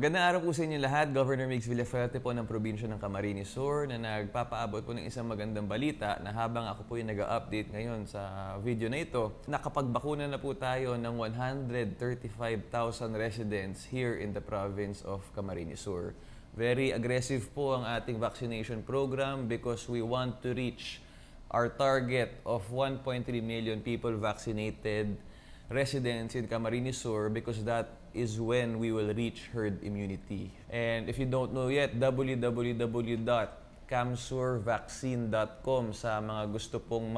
Magandang araw po sa inyo lahat. Governor Migs Villafuerte po ng probinsya ng Camarines Sur na nagpapaabot po ng isang magandang balita na habang ako po yung nag-update ngayon sa video na ito, nakapagbakuna na po tayo ng 135,000 residents here in the province of Camarines Sur. Very aggressive po ang ating vaccination program because we want to reach our target of 1.3 million people vaccinated residents in Camarines Sur because that is when we will reach herd immunity. And if you don't know yet, www.camsurvaccine.com sa mga gusto pong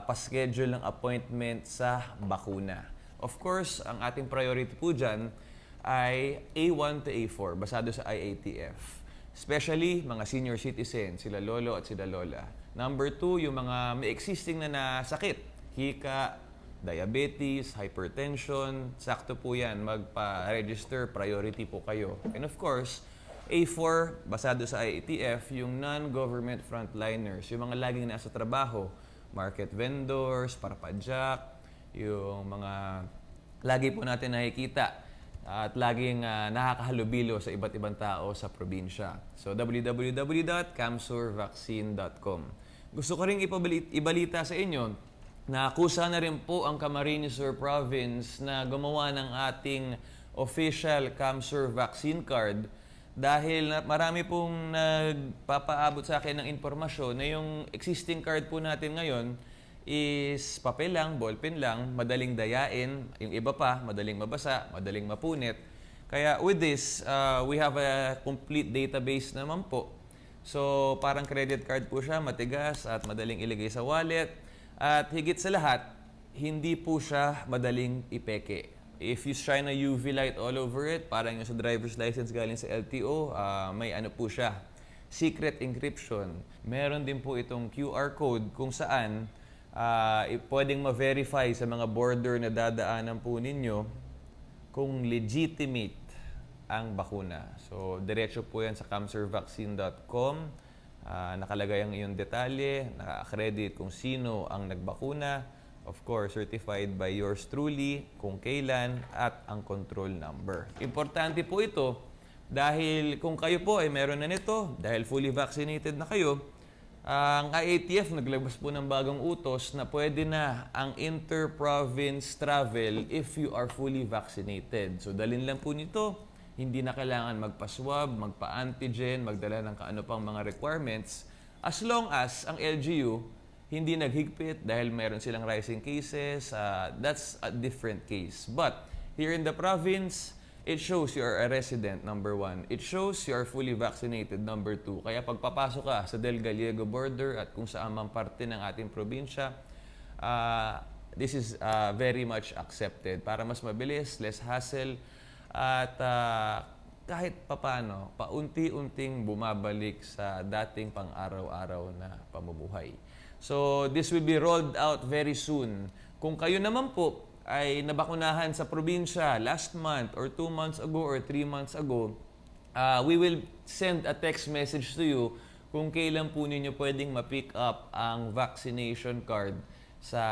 pa-schedule ng appointment sa bakuna. Of course, ang ating priority po dyan ay A1 to A4, basado sa IATF. Especially mga senior citizens, sila lolo at sila lola. Number 2, yung mga may existing na sakit, hika, diabetes, hypertension, sakto po yan, magpa-register, priority po kayo. And of course, A4, basado sa IATF, yung non-government frontliners, yung mga laging nasa trabaho, market vendors, parapadyak, yung mga lagi po natin nakikita at laging nakakahalubilo sa iba't ibang tao sa probinsya. So, www.camsurvaccine.com. Gusto ko rin ibalita sa inyo na kusa na rin po ang Camarines Sur Province na gumawa ng ating official CamSur vaccine card dahil marami pong nagpapaabot sa akin ng impormasyon na yung existing card po natin ngayon is papel lang, ballpen lang, madaling dayain, yung iba pa, madaling mabasa, madaling mapunit. Kaya with this, we have a complete database naman po. So parang credit card po siya, matigas at madaling ilagay sa wallet. At higit sa lahat, hindi po siya madaling ipeke. If you shine a UV light all over it, parang yung sa driver's license galing sa LTO, may ano po siya, secret encryption. Meron din po itong QR code kung saan pwedeng ma-verify sa mga border na dadaanan po ninyo kung legitimate ang bakuna. So, diretso po yan sa camsurvaccine.com. Nakalagay ang iyong detalye, naka-accredit kung sino ang nagbakuna, of course, certified by yours truly, kung kailan, at ang control number. Importante po ito dahil kung kayo po ay meron na nito, dahil fully vaccinated na kayo, ang IATF naglabas po ng bagong utos na pwede na ang inter-province travel if you are fully vaccinated. So, dalhin lang po nito. Hindi na kailangan magpa-swab, magpa-antigen, magdala ng kaano pang mga requirements as long as ang LGU hindi naghigpit dahil mayroon silang rising cases. That's a different case. But here in the province, it shows you are a resident, number 1. It shows you are fully vaccinated, number 2. Kaya pagpapasok ka sa Del Gallego border at kung saan man parte ng ating probinsya, this is very much accepted. Para mas mabilis, less hassle, at kahit papano, paunti-unting bumabalik sa dating pang-araw-araw na pamumuhay. So, this will be rolled out very soon. Kung kayo naman po ay nabakunahan sa probinsya last month or 2 months ago or 3 months ago, we will send a text message to you kung kailan po ninyo pwedeng ma-pick up ang vaccination card sa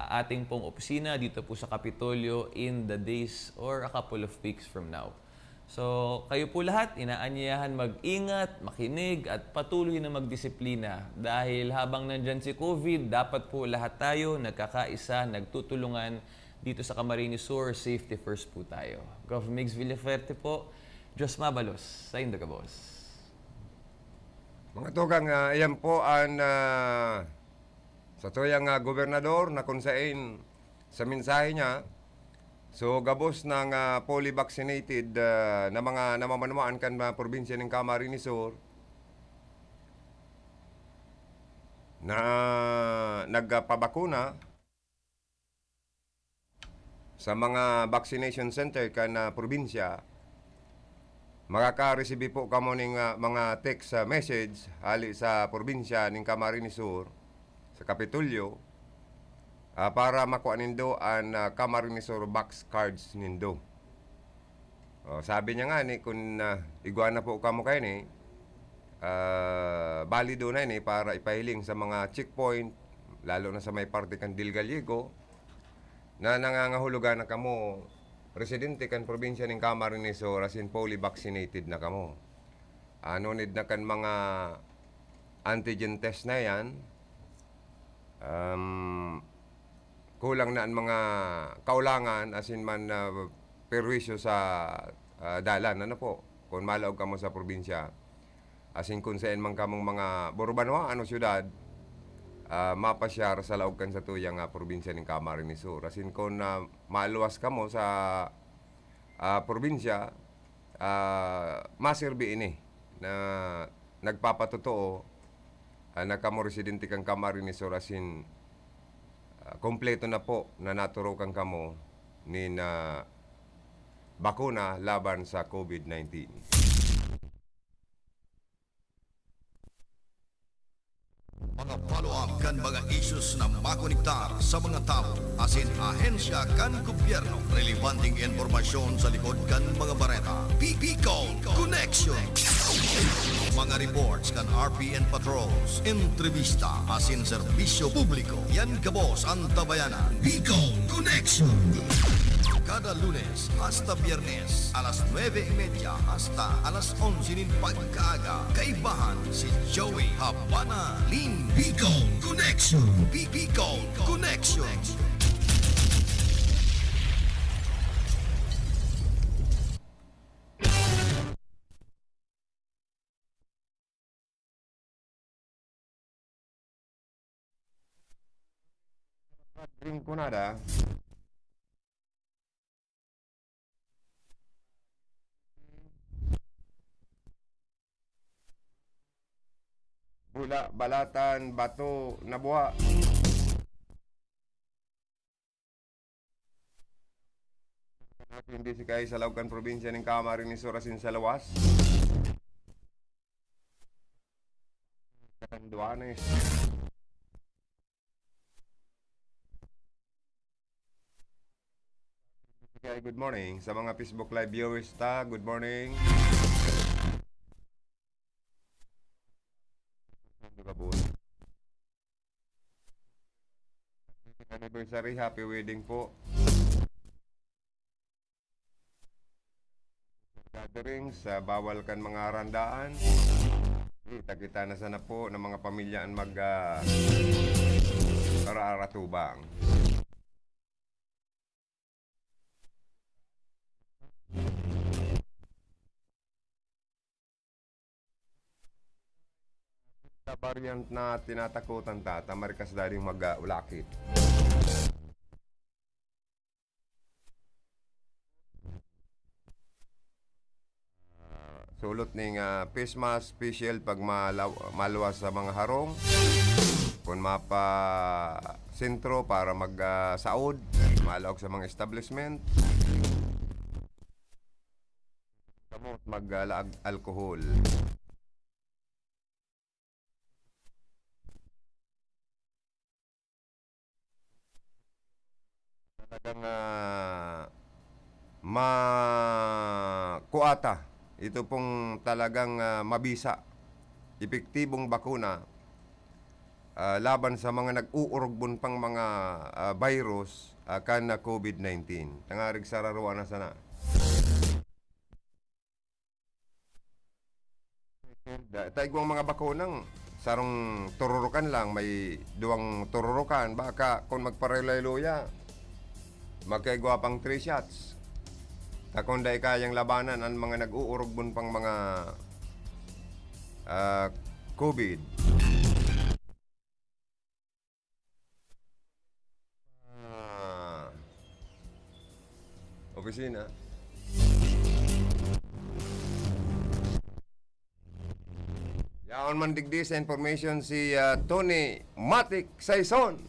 ating pong opisina dito po sa Kapitolyo in the days or a couple of weeks from now. So, kayo po lahat, inaanyayahan mag-ingat, makinig at patuloy na magdisiplina dahil habang nandyan si COVID, dapat po lahat tayo nagkakaisa, nagtutulungan dito sa Camarines Sur. Safety first po tayo. Gov. Migs Villafuerte po, Diyos mabalos sa Indoga Boss. Mga tugang, ayan po ang sa tuyang gobernador na kung saan sa mensahe niya, so gabos ng fully vaccinated na mga namamanuan kan mga probinsya ng Camarines Sur na nagpabakuna sa mga vaccination center kan probinsya, makaka-receive po kamo ng mga text message hali sa probinsya ng Camarines Sur sa Kapitolyo para makuha nindo ang Camarines Sur box cards nindo. Sabi niya nga ni kung iguana po kamo kayo ni balido na ni para ipahiling sa mga checkpoint lalo na sa may parte kan Del Gallego na nangangahulugan na kamo residente kan probinsya ng Camarines Sur asin fully vaccinated na kamo. Ano need na kan mga antigen test na yan. Kulang na ang mga kaulangan asin man perwisyo sa dalan. Ano po? Kung malaog kamo sa probinsya. Asin kung saan man kamong mga Borbanwa, syudad, mapasyar sa laog kan sa tuyang probinsya ng Camarines Sur. Asin kung maluwas kamo sa probinsya, masirbi ini na nagpapatotoo na kamo residente kang Camarines Sur asin kompleto na po na naturo kang kamo ni na bakuna laban sa COVID-19. Mga follow-up kan mga issues na makonektar sa mga tao asin ahensya kan gobyerno. Relevanteng informasyon sa likod kan mga bareta. Bicol Connection. Mga reports kan RPN Patrols, entrevista asin serbisyo publiko. Yan kabos ang tabayanan. Bicol Connection. Kada Lunes hasta Biyernes, alas 9:30 hasta alas 11 nin pagkaaga. Kaibahan si Joey Habana Lin Bicol Connection. Bicol Connection. Drink ko nada. Bula, balatan, bato, nabuha. Hindi si kayo sa Laucan probinsya ng Camarines Sur asin sa lawas. Katanduanes. Okay, good morning. Sa mga Facebook Live viewers good morning. Anniversary, happy wedding po. Gatherings, bawal kan mga randaan. Kita-kita na sana po ng mga pamilyaan para-aratubang. Sa variant na tinatakutan marikas daling mag-ulakit. Sulot ning face mask special pag maluwas sa mga harong. Kung mapa sentro para mag-saod, malawag sa mga establishment. Kamot mag-laag alcohol. Talagang makuata. Ito pong talagang mabisa. Epektibong bakuna laban sa mga nag-uurugbon pang mga virus kan na COVID-19. Tangarig sararuan na sana. Taigwang mga bakunang sarong tururukan lang, may duwang tururukan. Baka kung magparelay-luya, magkaigwa pang 3 shots. Takonday kayang labanan ang mga nag-uurugbon pang mga COVID. Opisina. Yaon man digdi sa information si Tony Matic Saison.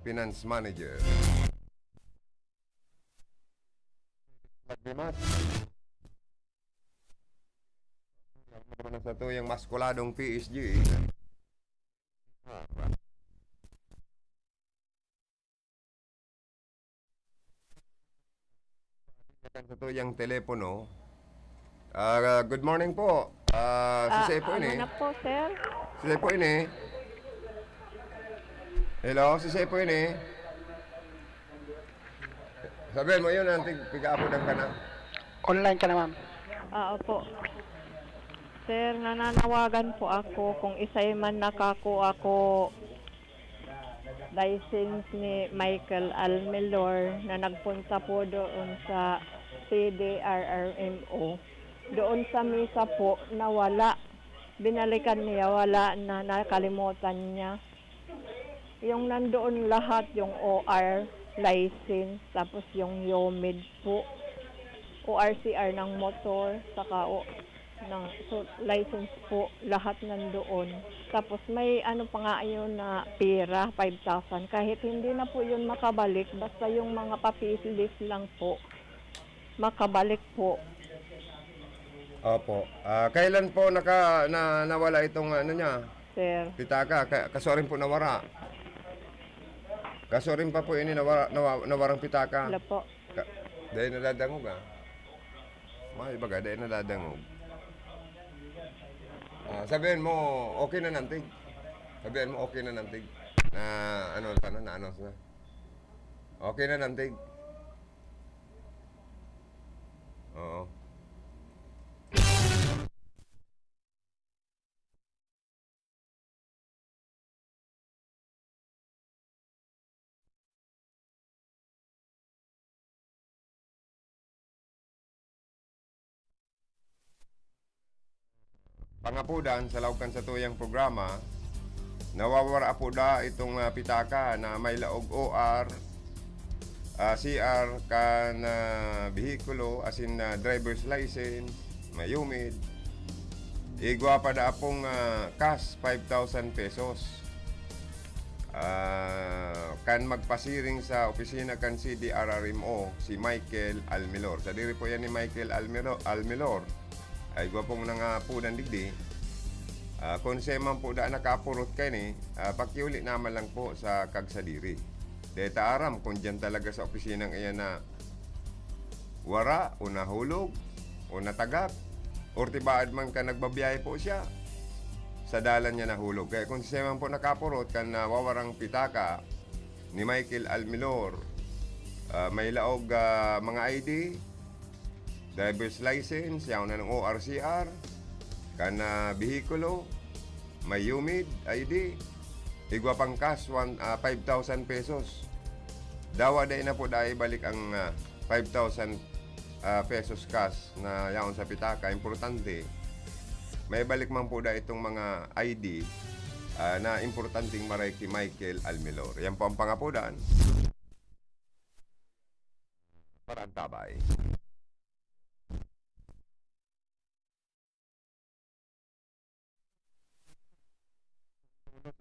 Finance manager. Magdimat. Ano sa to yung maskuladong PSG. Sa to yung telepono. Good morning po. Si Sepo ini. Ano na po, sir? Si Sepo ini. Hello, si Sepo ini. Sabihin mo yun, nanti piga-apodan ka na. Online ka na, ma'am. Opo. Sir, nananawagan po ako kung isa'y man nakakuha ko license ni Michael Almelor na nagpunta po doon sa CDRRMO. Doon sa misa po, nawala. Binalikan niya, wala na, nakalimutan niya. Yung nandoon lahat, yung OR license, tapos yung YOMID po, ORCR ng motor, saka ng license po, lahat nandoon. Tapos may ano pa nga yun na pera, 5,000. Kahit hindi na po yun makabalik, basta yung mga papilis lang po, makabalik po. Opo. Kailan po nawala itong ano niya? Sir, Pitaka, kaso rin po nawara. Kaso rin pa po ini nawarang pitaka. wala po. Dahil naladangog May baga, dahil naladangog. Sabihin mo, okay na nantig. Sabihin mo, okay na nantig. Na-announce na. Okay na nantig. Oo. Pangapudan sa laukan sa tuyang programa, nawawara po da itong pitaka na may laog OR, CR kan behikulo as in driver's license, may UMID. Igwa pa da pong cash 5,000 pesos. Kan magpasiring sa opisina kan CDRRMO si Michael Almelor. Sa diri po yan ni Michael Almelor. Ay gwa pong nangapudan digdi. Kung siya man po da nakapurot kayo ni, pakiuli naman lang po sa kagsadiri. Deta aram kung dyan talaga sa opisinang iyan na wara o nahulog o natagak o tibaad man ka nagbabiyahe po siya sa dalan niya nahulog. Kaya kung siya man po nakapurot kan wawarang pitaka ni Michael Almelor, may laog mga ID, driver's license, yaw na ng ORCR, kana behikulo, may UMID, ID, igwa pang cash, 5,000 pesos. Dawa day na po dahil balik ang 5,000 pesos cash na yaon sa pitaka. Importante, may balik man po dahil itong mga ID na importanteng maray kay Michael Almelor. Yan po ang pangapudan. Para ang tabay.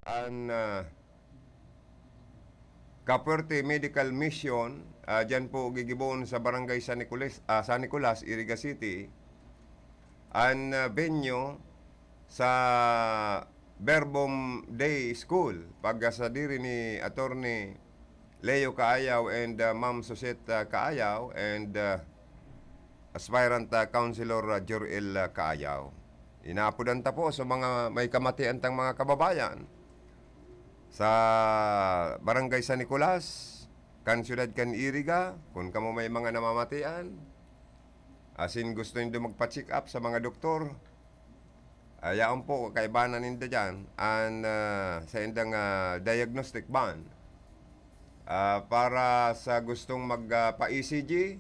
Ang Capuerte Medical Mission, dyan po gigibon sa Barangay San Nicolas, Iriga City. Ang venue sa Verbum Day School, pagkasadiri ni Attorney Leo Kaayaw and Ma'am Susette Kaayaw and aspirant Councilor Joriel Kaayaw. Inapudan ta po sa mga may kamatian tang mga kababayan sa Barangay San Nicolas, kan siyudad kan Iriga, kung kamo may mga namamatian, asin gusto niyo magpa-check up sa mga doktor, ayaon po kaibanan ninda dyan, an sa indang diagnostic ban, para sa gustong magpa-ECG,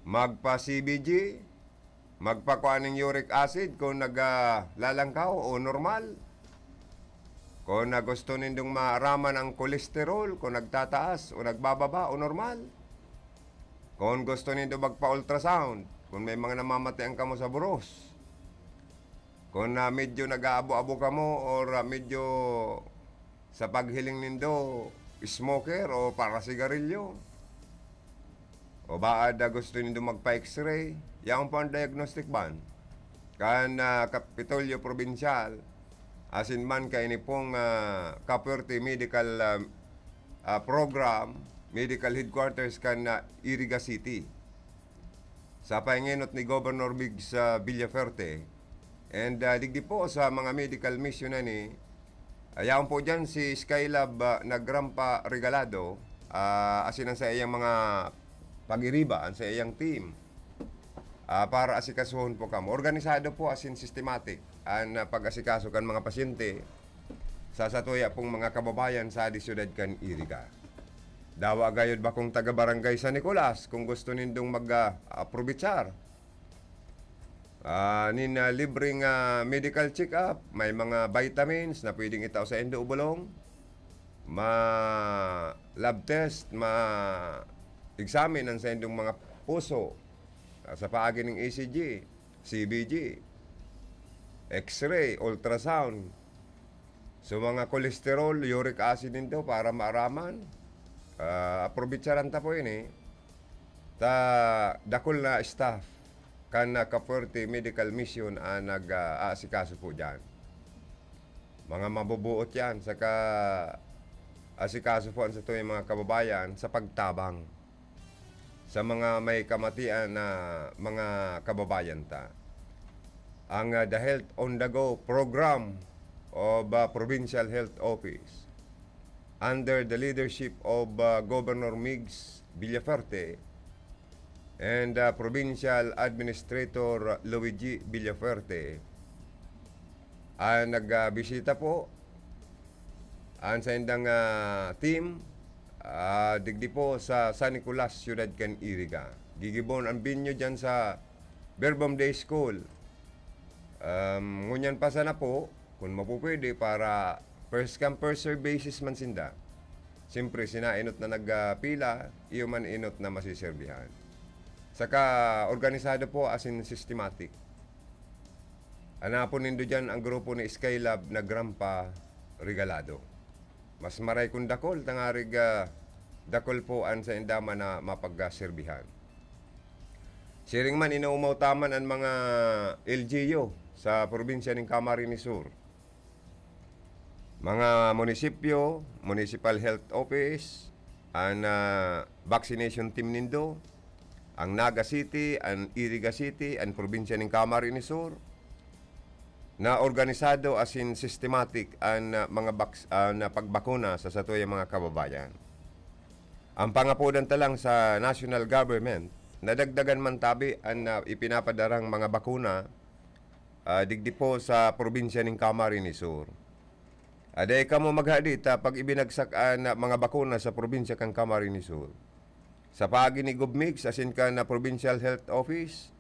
magpa-CBG, magpakuha ng uric acid kung naglalangkaw o normal. Kung gusto nindong maaraman ang kolesterol, kung nagtataas o nagbababa o normal. Kung gusto nindong magpa-ultrasound, kung may mga namamatay ang kamo sa buros. Kung medyo nag-aabo-abo kamo or medyo sa paghiling nindo, smoker o para sigarilyo. O baad gusto nindong magpa-x-ray, yan po ang diagnostic ban. Kan Kapitolyo Provincial, asin man kay ni pong Capuerte Medical Program, Medical Headquarters kan Iriga City. sa pahinginot ni Governor Migs Villaferte. And digdi po sa mga medical mission na ni, ayaw po dyan si Skylab Nagrampa Regalado, asinan sa iyang mga pag-iriba, sa iyang team, para asikasuhon po kamo. Organisado po asin systematic ang pag-asikaso kan mga pasyente sa satuya pong mga kababayan sa Syudad kan Iriga. Dawa gayod ba kung taga-barangay San Nicolas kung gusto nindong mag-aprobitsar. Libreng medical check-up, may mga vitamins na pwedeng itaw sa endo ubulong, lab test, examine ang sa endong mga puso, sa paagi ng ECG, CBG, X-ray, ultrasound, so mga kolesterol, uric acid nito para maaraman. Aprobitsaran ta po yun dakol na staff kan Kapuerte Medical Mission nag-aasikaso po dyan. Mga mabubuot yan saka asikaso po sa ito yung mga kababayan sa pagtabang sa mga may kamatian na mga kababayan ta. Ang The Health on the Go program of Provincial Health Office under the leadership of Governor Migs Villaferte and Provincial Administrator Luigi Villaferte nagbisita po sa indang team digdi po sa San Nicolas, Ciudad can Iriga. Gigibon ang binyo dyan sa Verbum Day School. Ngunyan pa sana po kung mapupwede para first come first serve basis man sinda. Siyempre sinainot na nagpila, iyo man inot na masiserbihan. Saka organisado po as in systematic. Anapon nindo dyan ang grupo ni Skylab Nagrampa Regalado. Mas maray kung dakol, tangarig dakol po an sa indama na mapagserbihan. Siring man inaumaw taman ang mga LGU sa probinsya ng Camarines Sur. Mga munisipyo, Municipal Health Office, ang vaccination team nindo, ang Naga City, ang Iriga City, ang probinsya ng Camarines Sur, na organisado as in systematic ang mga pagbakuna sa satoyang mga kababayan. Ang pangapudan talang sa national government, nadagdagan man tabi ang ipinapadarang mga bakuna digdi po sa probinsya ng Camarines Sur. Aday ka mo maghadita pag ibinagsak ang mga bakuna sa probinsya kang Camarines Sur. Sa paagi ni Gubmix, asin ka na Provincial Health Office,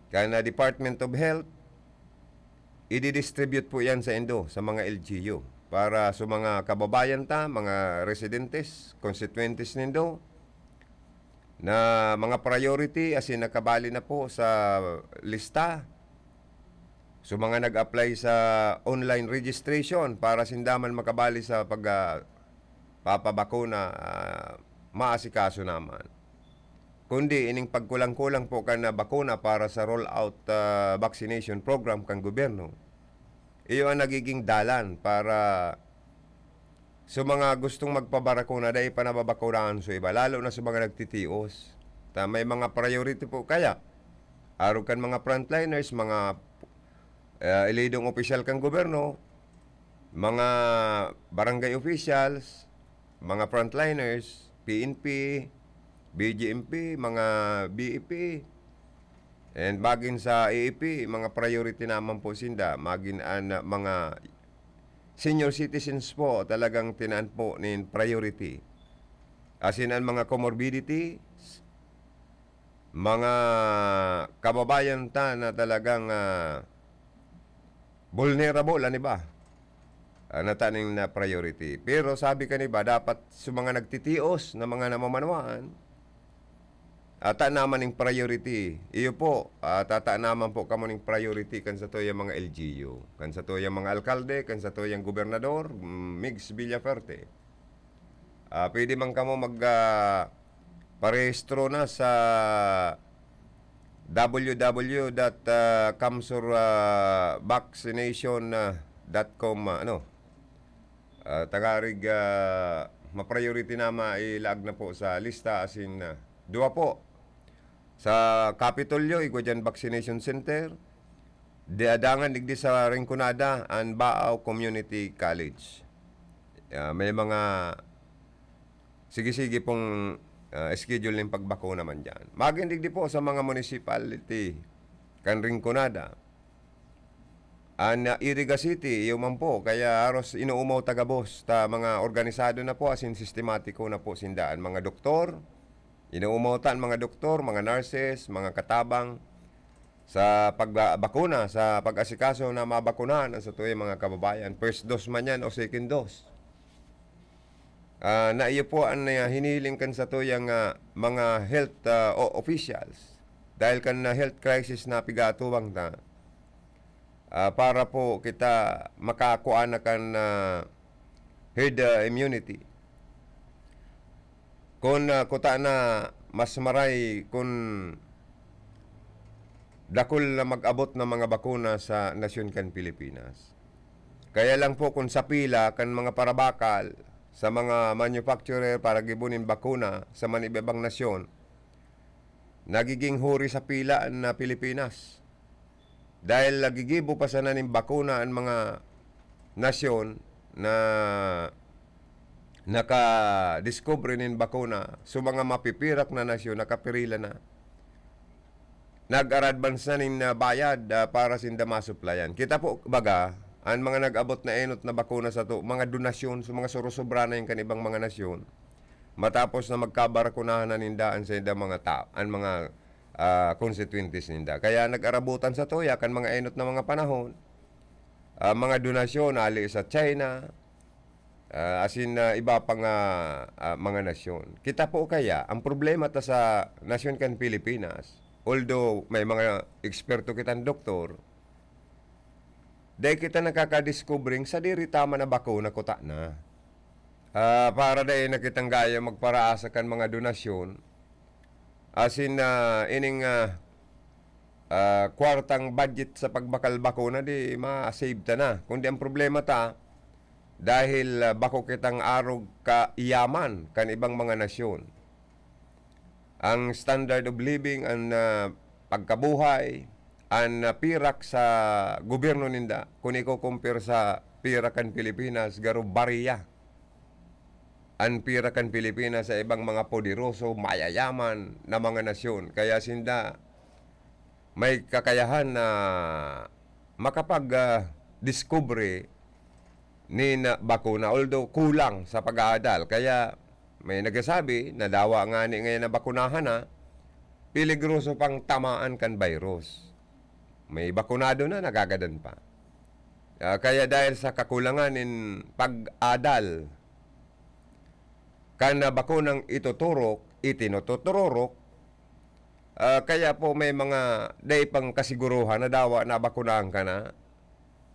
ka na Department of Health, i-distribute po yan sa endo, sa mga LGU, para sa mga kababayan ta, mga residentes, constituentes nindo, na mga priority, asin nakabali na po sa lista, so mga nag-apply sa online registration para sindaman makabali sa papabakuna, maasikaso naman. Kundi ining pagkulang-kulang po ka na bakuna para sa roll-out vaccination program kang gobyerno. Iyo ang nagiging dalan para sa mga gustong magpabarakuna dahil panababakunaan sa iba, lalo na sa mga nagtitios. May mga priority po kaya. Araw kan mga frontliners, mga elidong opisyal kang gobyerno, mga barangay officials, mga frontliners, PNP, BGMP, mga BEP, and bagin sa AEP, mga priority naman po sinda, magin mga senior citizens po, talagang tinaan po ni priority. As in, ang mga comorbidity, mga kababayan ta na talagang vulnerable, ano ba? Nataning na priority. Pero sabi ka ni ba, dapat sa mga nagtitios na mga namamanawaan, ata naman ng priority. Iyo po, tata naman po kamo ng priority kan sa to yung mga LGU, kan sa to yung mga alkalde, kan sa to yung gobernador, Migs Villaferte. Pwede man kamo parehistro na sa www.kamsurvaccination.com tagarig ma-priority na mailag na po sa lista asin dua po Sa Capitolio, igwa dyan vaccination center. Diadangan digdi sa Rinconada and Baaw Community College. May mga sige-sige pong schedule ng pagbakuna man dyan. Maging digdi po sa mga municipality kan Rinconada. Iriga City, iyo man po, kaya aros inuumaw tagabos ta mga organisado na po asin sistematiko na po sindaan. Mga doktor, inuumawtan mga doktor, mga nurses, mga katabang sa pagbakuna, sa pag-asikaso na mabakunahan ang sa tuwing mga kababayan. First dose man yan o second dose. Na iyo po ang hiniling kan sa tuyang mga health officials dahil kan health crisis na pigatuwang na para po kita makakuha na kan herd immunity. Kung kuta na mas maray kung dakol na mag-abot ng mga bakuna sa nasyon kan Pilipinas. Kaya lang po kung sa pila kan mga parabakal sa mga manufacturer para gibunin bakuna sa manibabang nasyon, nagiging huri sa pila na Pilipinas. Dahil nagigibo pa sa naning bakuna ang mga nasyon na naka-discover nin bakuna sa mga mapipirak na nasyon, nakapirila na. Nag-advance na nin bayad para sinda masuplayan. Kita po, baga, ang mga nag-abot na enot na bakuna sa to, mga donasyon, sa mga surusobra na yung kanibang mga nasyon, matapos na magkabarakunahan na nindaan sa inda mga tao, ang mga constituencies ninda. Kaya nag-arabutan sa toya kan mga enot na mga panahon, mga donasyon ali sa China, asin iba pang mga nasyon. Kita po kaya, ang problema ta sa nasyon kan Pilipinas, although may mga eksperto kitang doktor, dahil kita nakakadiscovering sa diri tama na bakuna kuta na. Para dahil nakitang gaya magparaasa kan mga donasyon, asin ining kwartang budget sa pagbakal bakuna di ma-save ta na. Kundi ang problema ta, dahil bako kitang arog ka iyaman kan ibang mga nasyon. Ang standard of living, ang pagkabuhay, ang pirak sa gobyerno ninda, kung i-compare sa pirakan Pilipinas, garo bariya. Ang pirakan Pilipinas sa ibang mga poderoso, mayayaman na mga nasyon. Kaya sinda may kakayahan na makapag-discovery ni bakuna, although kulang sa pag-aadal. Kaya may nagsasabi na dawa nga ni ngayon na bakunahan na, peligroso pang tamaan kan virus. May bakunado na, nagagadan pa. Kaya dahil sa kakulangan in pag-adal, kan bakunang ituturok, itinututurok, kaya po may mga day pang kasiguruhan na dawa na bakunahan ka na,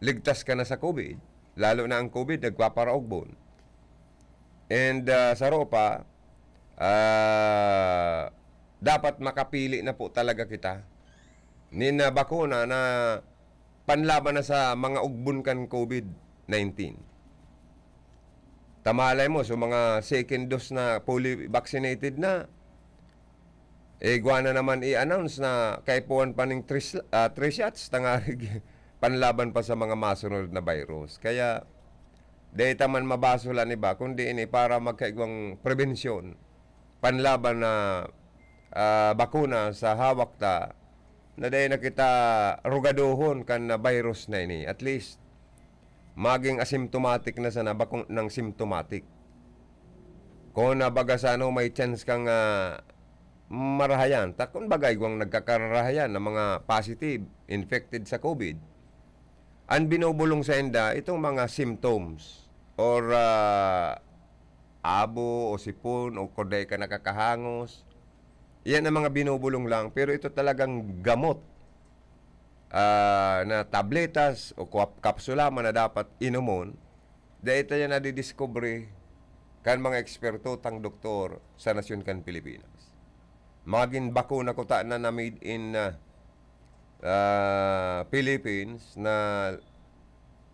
ligtas ka na sa COVID, lalo na ang COVID nagpaparaogbon. And sa ropa, dapat makapili na po talaga kita nina bakuna na panlaban na sa mga ugbon kan COVID-19. Tamalay mo, so mga second dose na fully vaccinated na, guwana naman i-announce na kaipuan pa ng 3 shots, tangarig panlaban pa sa mga masunod na virus. Kaya, dahil man mabasulan iba, kundi ini para magkaigwang prevensyon, panlaban na bakuna sa hawak ta, na dahil na kita rugadohon kan na virus na ini. At least, maging asymptomatic na sana bakong ng symptomatic. Kung nabagasano may chance kang marahayan, takon bagay kung nagkakararahayan ng mga positive, infected sa COVID, ang binubulong sa enda, itong mga symptoms or abo o sipon o korday ka nakakahangos, yan ang mga binubulong lang, pero ito talagang gamot na tabletas o kapsula man na dapat inumon, dahil ito yan nadidiscovery kan mga eksperto tang doktor sa nasyon kan Pilipinas. Maging bakuna ko ta na made in Philippines na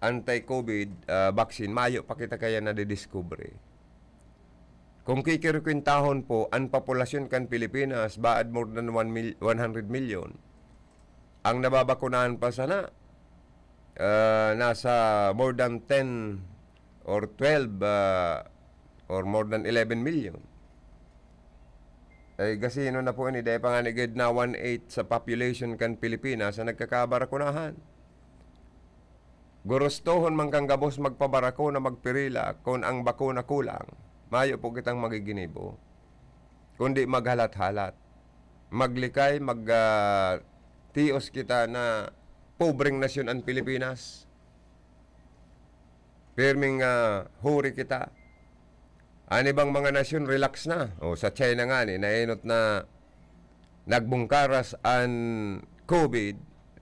anti-COVID vaccine, mayo pa kita kaya nadidiscovery. Kung kikirkwintahon po, ang populasyon kan Pilipinas, baad more than 100 million. Ang nababakunahan pa sana, nasa more than 10 or 12 or more than 11 million. Ay gasino na po ini, dahil panganigid na 1/8 sa population kan Pilipinas sa nagkakabarakunahan. Gurustohon man kang gabos magpabarako na magpirila kung ang bakuna kulang. Mayo po kitang magiginibo. Kundi maghalat-halat. Maglikay, tios kita na pobreng nasyon ang Pilipinas. Pirming huri kita. Ani bang mga nasyon relax na? O sa China nga ni, nainot na nagbungkaras ang COVID.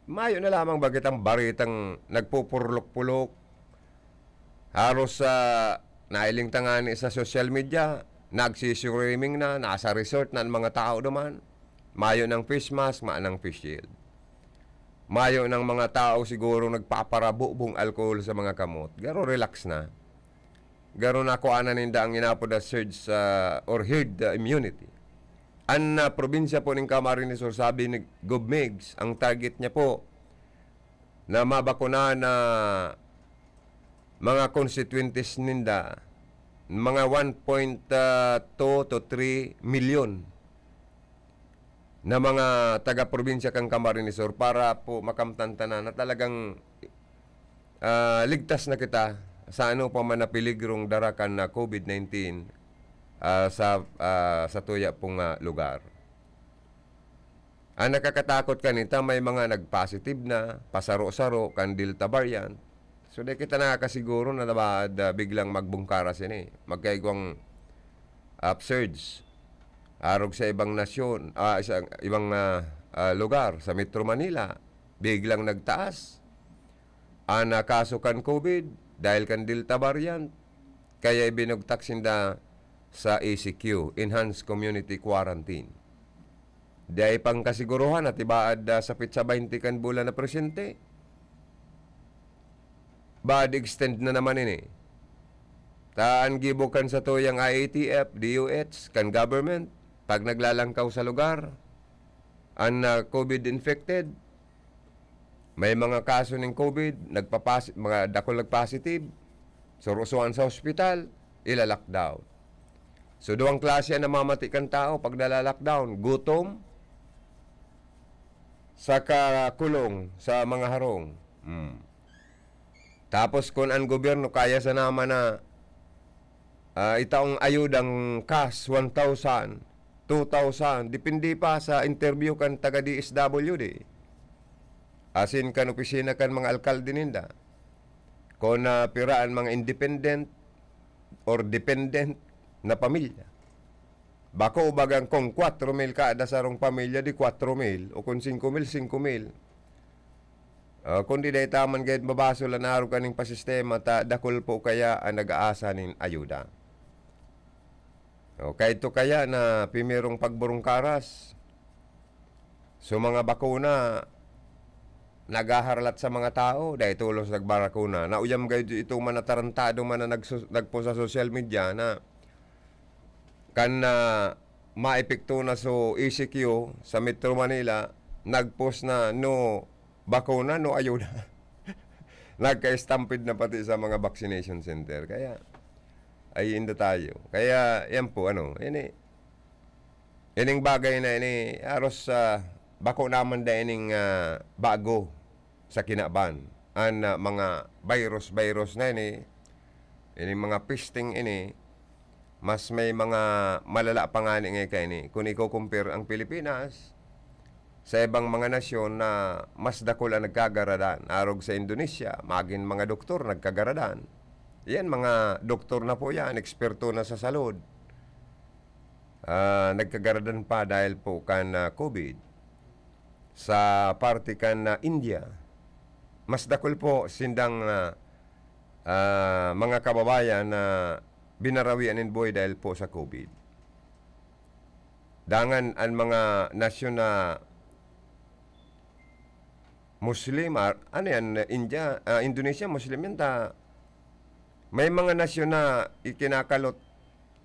Mayo na lamang bagit ang baritang nagpupurlok-pulok. Haros sa nailing tangani sa social media, nagsiswimming na, nasa resort na ang mga tao naman. Mayo ng face mask, maanang face shield. Mayo ng mga tao siguro nagpaparabubong alcohol sa mga kamot. Garo relax na. Garo na kuanan ninda ang inapod na surge or herd immunity. Ang probinsya po ng Camarines Sur, sabi ni Gobmegs, ang target niya po na mabakuna na mga constituentes ninda, mga 1.2 to 3 million na mga taga-probinsya kang Camarines Sur para po makamtantanan na talagang ligtas na kita sa ano pa man na peligrong darakan na COVID-19 sa tuya pong lugar. Ang nakakatakot kanita, may mga nag-positive na, pasaro-saro, kan Delta variant. So, di kita nakakasiguro na biglang magbungkaras ini. Magkaigwang upsurge. Arog sa ibang nasyon, sa ibang lugar, sa Metro Manila, biglang nagtaas. Ang kaso kan COVID, dahil kan Delta variant, kaya ibinugtaksinda sa ACQ, Enhanced Community Quarantine. Dahil pang kasiguruhan at ibaad sa pitsa 20 kan bulan na presyente. Baad extend na naman ini. Taan gibukan sa tuyang IATF, DOH, kan government, pag naglalangkaw sa lugar, ang COVID infected, may mga kaso ng COVID, mga dakol nagpositive, surusuan sa ospital, ilalockdown. So, duwang klase na mamati kang tao pag nalalockdown, gutom, saka kulong sa mga harong. Tapos kung ang gobyerno kaya sa naman na itaong ayudang cash 1,000, 2,000, depende pa sa interview kan taga DSWD. Asin kan opisina kan mga alkalde ninda. Kung piraan mga independent or dependent na pamilya. Bako bagang kung 4,000 kada sarong pamilya, di 4,000. O kung 5,000, 5,000. Kung di dahi taman gayet mabaso lang naro kaning pasistema, dakol po kaya ang nag-aasa nin ayuda. Kahit to kaya na pimirong pagburungkaras. So mga bakuna, nagaharlat sa mga tao, dahil tulos nagbarakuna. Nauyam gayo itong manatarantado man na nagpo sa social media na kan maepekto na so ECQ sa Metro Manila, nagpost na no bakuna, no ayuda. Nagka-stampede na pati sa mga vaccination center. Kaya, ay inda tayo. Kaya, yan po, ining bagay na ini, aros bako naman da ining bago sa kinaban. Ang mga virus na ining mga pisting ini, mas may mga malala pa nga nga kayo ni. Kung i-compare ang Pilipinas sa ibang mga nasyon na mas dakol ang nagkagaradan. Arog sa Indonesia, maging mga doktor nagkagaradan. Yan, mga doktor na po yan, eksperto na sa salud. Nagkagaradan pa dahil po kan COVID. Sa parte kan India, mas dakol po sindang mga kababayan na binarawian in boy dahil po sa COVID. Dangan ang mga nasyon na Muslim, Indonesia, Muslim yan may mga nasyon na ikinakalot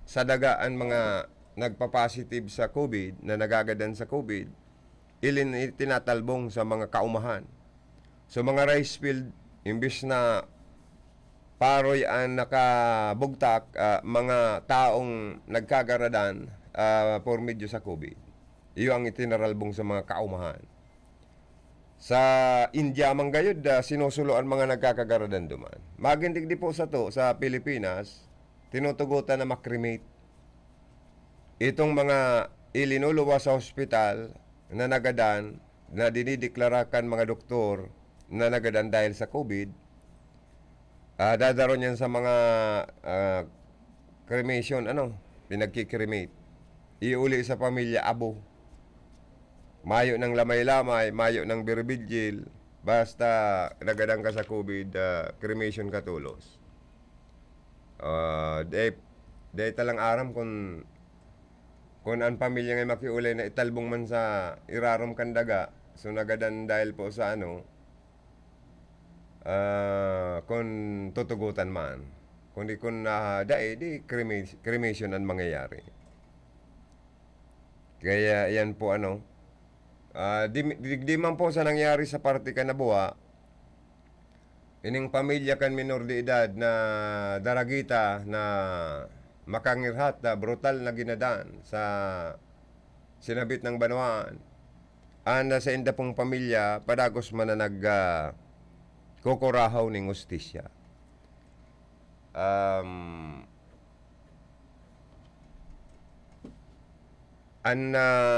sa dagaan mga nagpa-positive sa COVID, na nagagadan sa COVID, tinatalbong sa mga kaumahan. So mga rice field, imbis na paroy ang nakabugtak, mga taong nagkagaradan por medyo sa COVID. Iyo ang itinaralbong sa mga kaumahan. Sa India man gayud, sinusuloan mga nagkakagaradan duman. Magindig di po sa to, sa Pilipinas, tinutugutan na makremate. Itong mga ilinuluwa sa ospital na nagadan, na dinideklarakan mga doktor na nagadan dahil sa COVID, dadaron yan sa mga cremation, pinagkikremate. Iuli sa pamilya abo. Mayo ng lamay-lamay, mayo ng birbidyil, basta nagadang ka sa COVID, cremation katulos. Day talang aram kung ang pamilya ngay makiulay na italbong man sa irarom kandaga, so nagadan dahil po sa kung tutugutan man. Kundi kung di cremation ang mangyayari. Kaya yan po di man po sa nangyari sa parte Kanabuha, ining pamilya kan minor de edad na daragita na makangirhat na brutal na ginadan sa sinabit ng banwaan. Sa inda pong pamilya, padagos man na kukurahaw ning ustisya.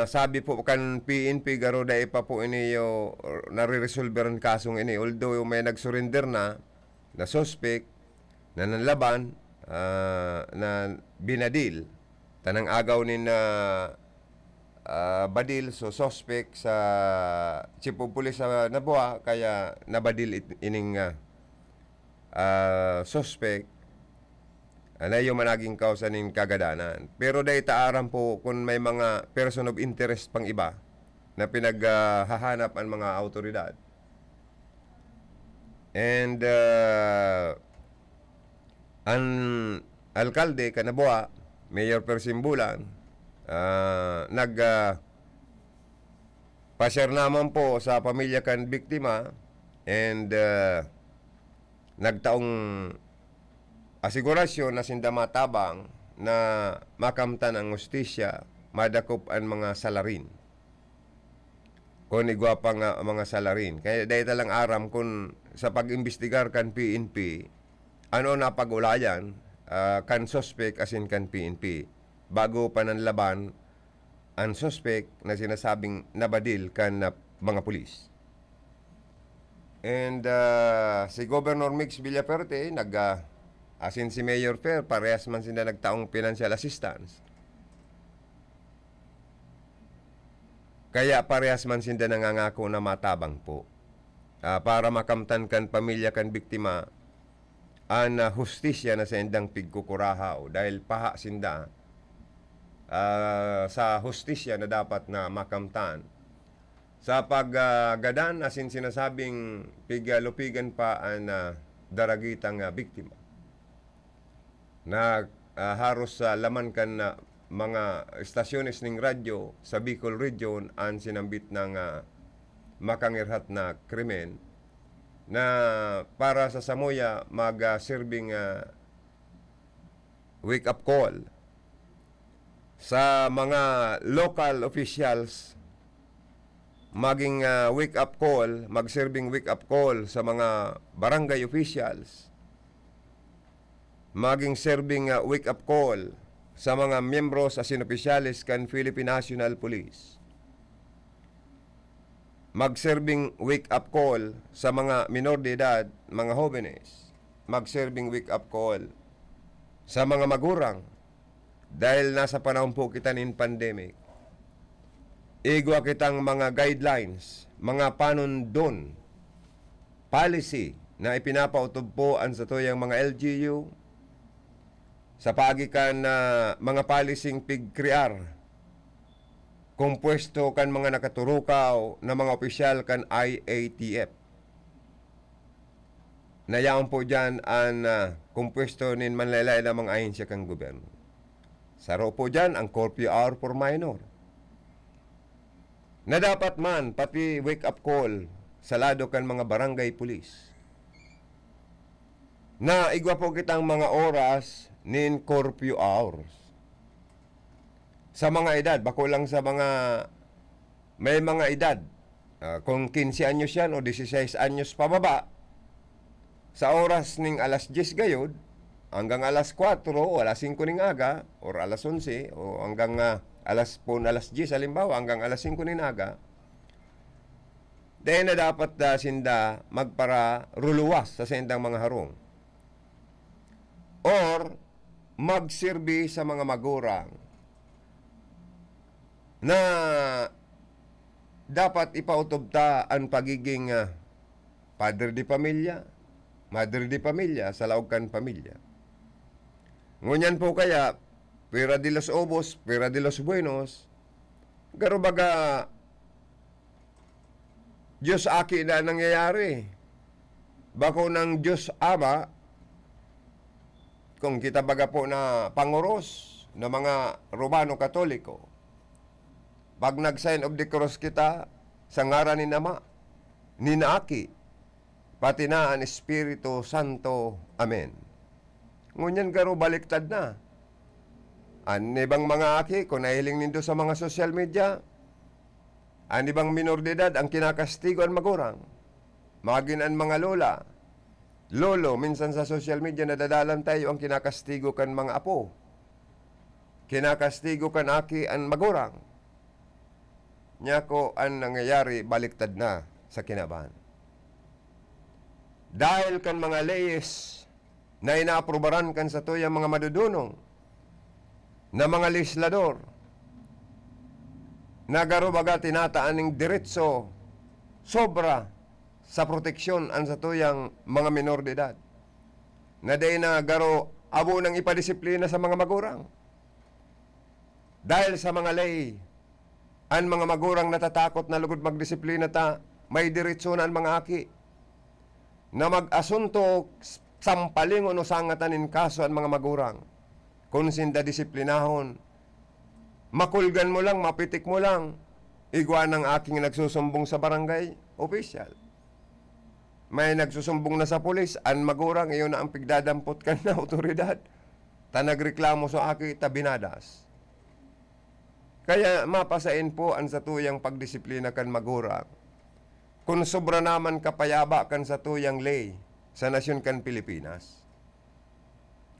Sabi po kan PNP garo da ipa po iniyo nare-resolveran kasong ini, although may nag-surrender na suspect na nanlaban, na binadil tanang agaw ni badil, so suspect sa chief of police sa Nabuha, kaya nabadil ining suspect na yung managing kausa ning kagadanan. Pero dahil taaran po kung may mga person of interest pang iba na pinaghahanap ang mga autoridad. And ang alkalde Kanabuha, Mayor Persimbulan, pa-share naman po sa pamilya kan biktima, and nagtaong asigurasyon na sinda matabang na makamtan ang ustisya, madakop ang mga salarin. Kung igwapa nga mga salarin. Kaya dahil talang aram kung sa pag-imbestigar kan PNP, na pag-ulayan kan suspect as in kan PNP, bago pa nanlaban ang suspect na sinasabing nabadil kan mga pulis. And si Governor Mix Villaperte, asin si Mayor Fer, parehas man sila nagtaong financial assistance. Kaya parehas man sila nangangako na matabang po, para makamtan kan pamilya kan biktima ang hustisya na sa indang pigkukurahaw, dahil paha sinda sa hustisya na dapat na makamtan. Sa paggadan, asin sinasabing lupigan pa ang daragitang biktima na haros sa laman kan na mga estasyones ng radyo sa Bicol Region ang sinambit ng makangirhat na krimen, na para sa Samoya mag-serving wake-up call sa mga local officials, maging wake-up call, mag-serving wake-up call sa mga barangay officials, maging serving wake-up call sa mga miyembros asin opisyalis kan Philippine National Police, mag-serving wake-up call sa mga minor de edad, mga jóvenes, mag-serving wake-up call sa mga magurang, dahil nasa panahon po kita nin pandemic. Igwa kitang mga guidelines, mga panundon, policy na ipinapautugpuan sa tuyang mga LGU, sa pagikan na mga policing pigkriar, kumpuesto kan mga nakaturukaw na mga opisyal kan IATF. Nayaon po dyan ang kumpuesto nin manlaylay na mga ahensya kang gobyerno. Saro po dyan ang curfew hour for minor. Na dapat man, pati wake up call sa lado kan mga barangay police. Na igwa po kitang mga oras nin curfew hours. Sa mga edad, bako lang sa mga, may mga edad, kung 15 anyos yan o 16 anyos pababa, sa oras ning alas 10 gayod, hanggang alas 4 o alas 5 ning aga, or alas 11, o hanggang alas 10 halimbawa, hanggang alas 5 ning aga, dahil na dapat sinda magpara ruluwas sa sendang mga harong. Or, magsilbi sa mga magurang na dapat ipautubta ang pagiging padre de pamilya, madre de pamilya sa laogan pamilya. Ngunyan po kaya, pera de los obos, pera de los buenos, garo baga, Diyos aki na nangyayari. Bako ng Diyos Ama, kung kita baga po na panguros ng mga Romano Katoliko, pag nag-sign of the cross kita sa ngaran ni Nama, ni Naaki, pati na ang Espiritu Santo. Amen. Ngunyan garo baliktad na. Anibang mga aki, kung nahiling nindo sa mga social media, anibang minor de edad ang kinakastigo ang magurang. Magin ang mga lola, lolo, minsan sa social media nadadalan tayo ang kinakastigo kan mga apo. Kinakastigo kan aki ang magurang. Nya ko ang nangyayari baliktad na sa kinaban. Dahil kan mga leyes na inaaprobaran kan sa tuyang mga madudunong na mga legislador na garo baga tinataan ng diretso sobra sa proteksyon an sa tuyang mga minor de edad. Na day na garo abo nang ipadisiplina sa mga magurang. Dahil sa mga lay, ang mga magurang natatakot na lugod magdisiplina ta, may diretso na ang mga aki na mag-asunto sampaling o sangatanin kaso ang mga magurang. Kung sinda disiplinahon, makulgan mo lang, mapitik mo lang, igwa ng aking nagsusumbong sa barangay official. May nagsusumbong na sa pulis, ang magurang, iyon na ang pigdadampot ka na otoridad. Ta nagreklamo sa aki, tabinadas. Kaya mapasain po ang sa tuyang pagdisiplina kan magurang. Kung sobra naman kapayaba kan sa tuyang lay sa nasyon kan Pilipinas.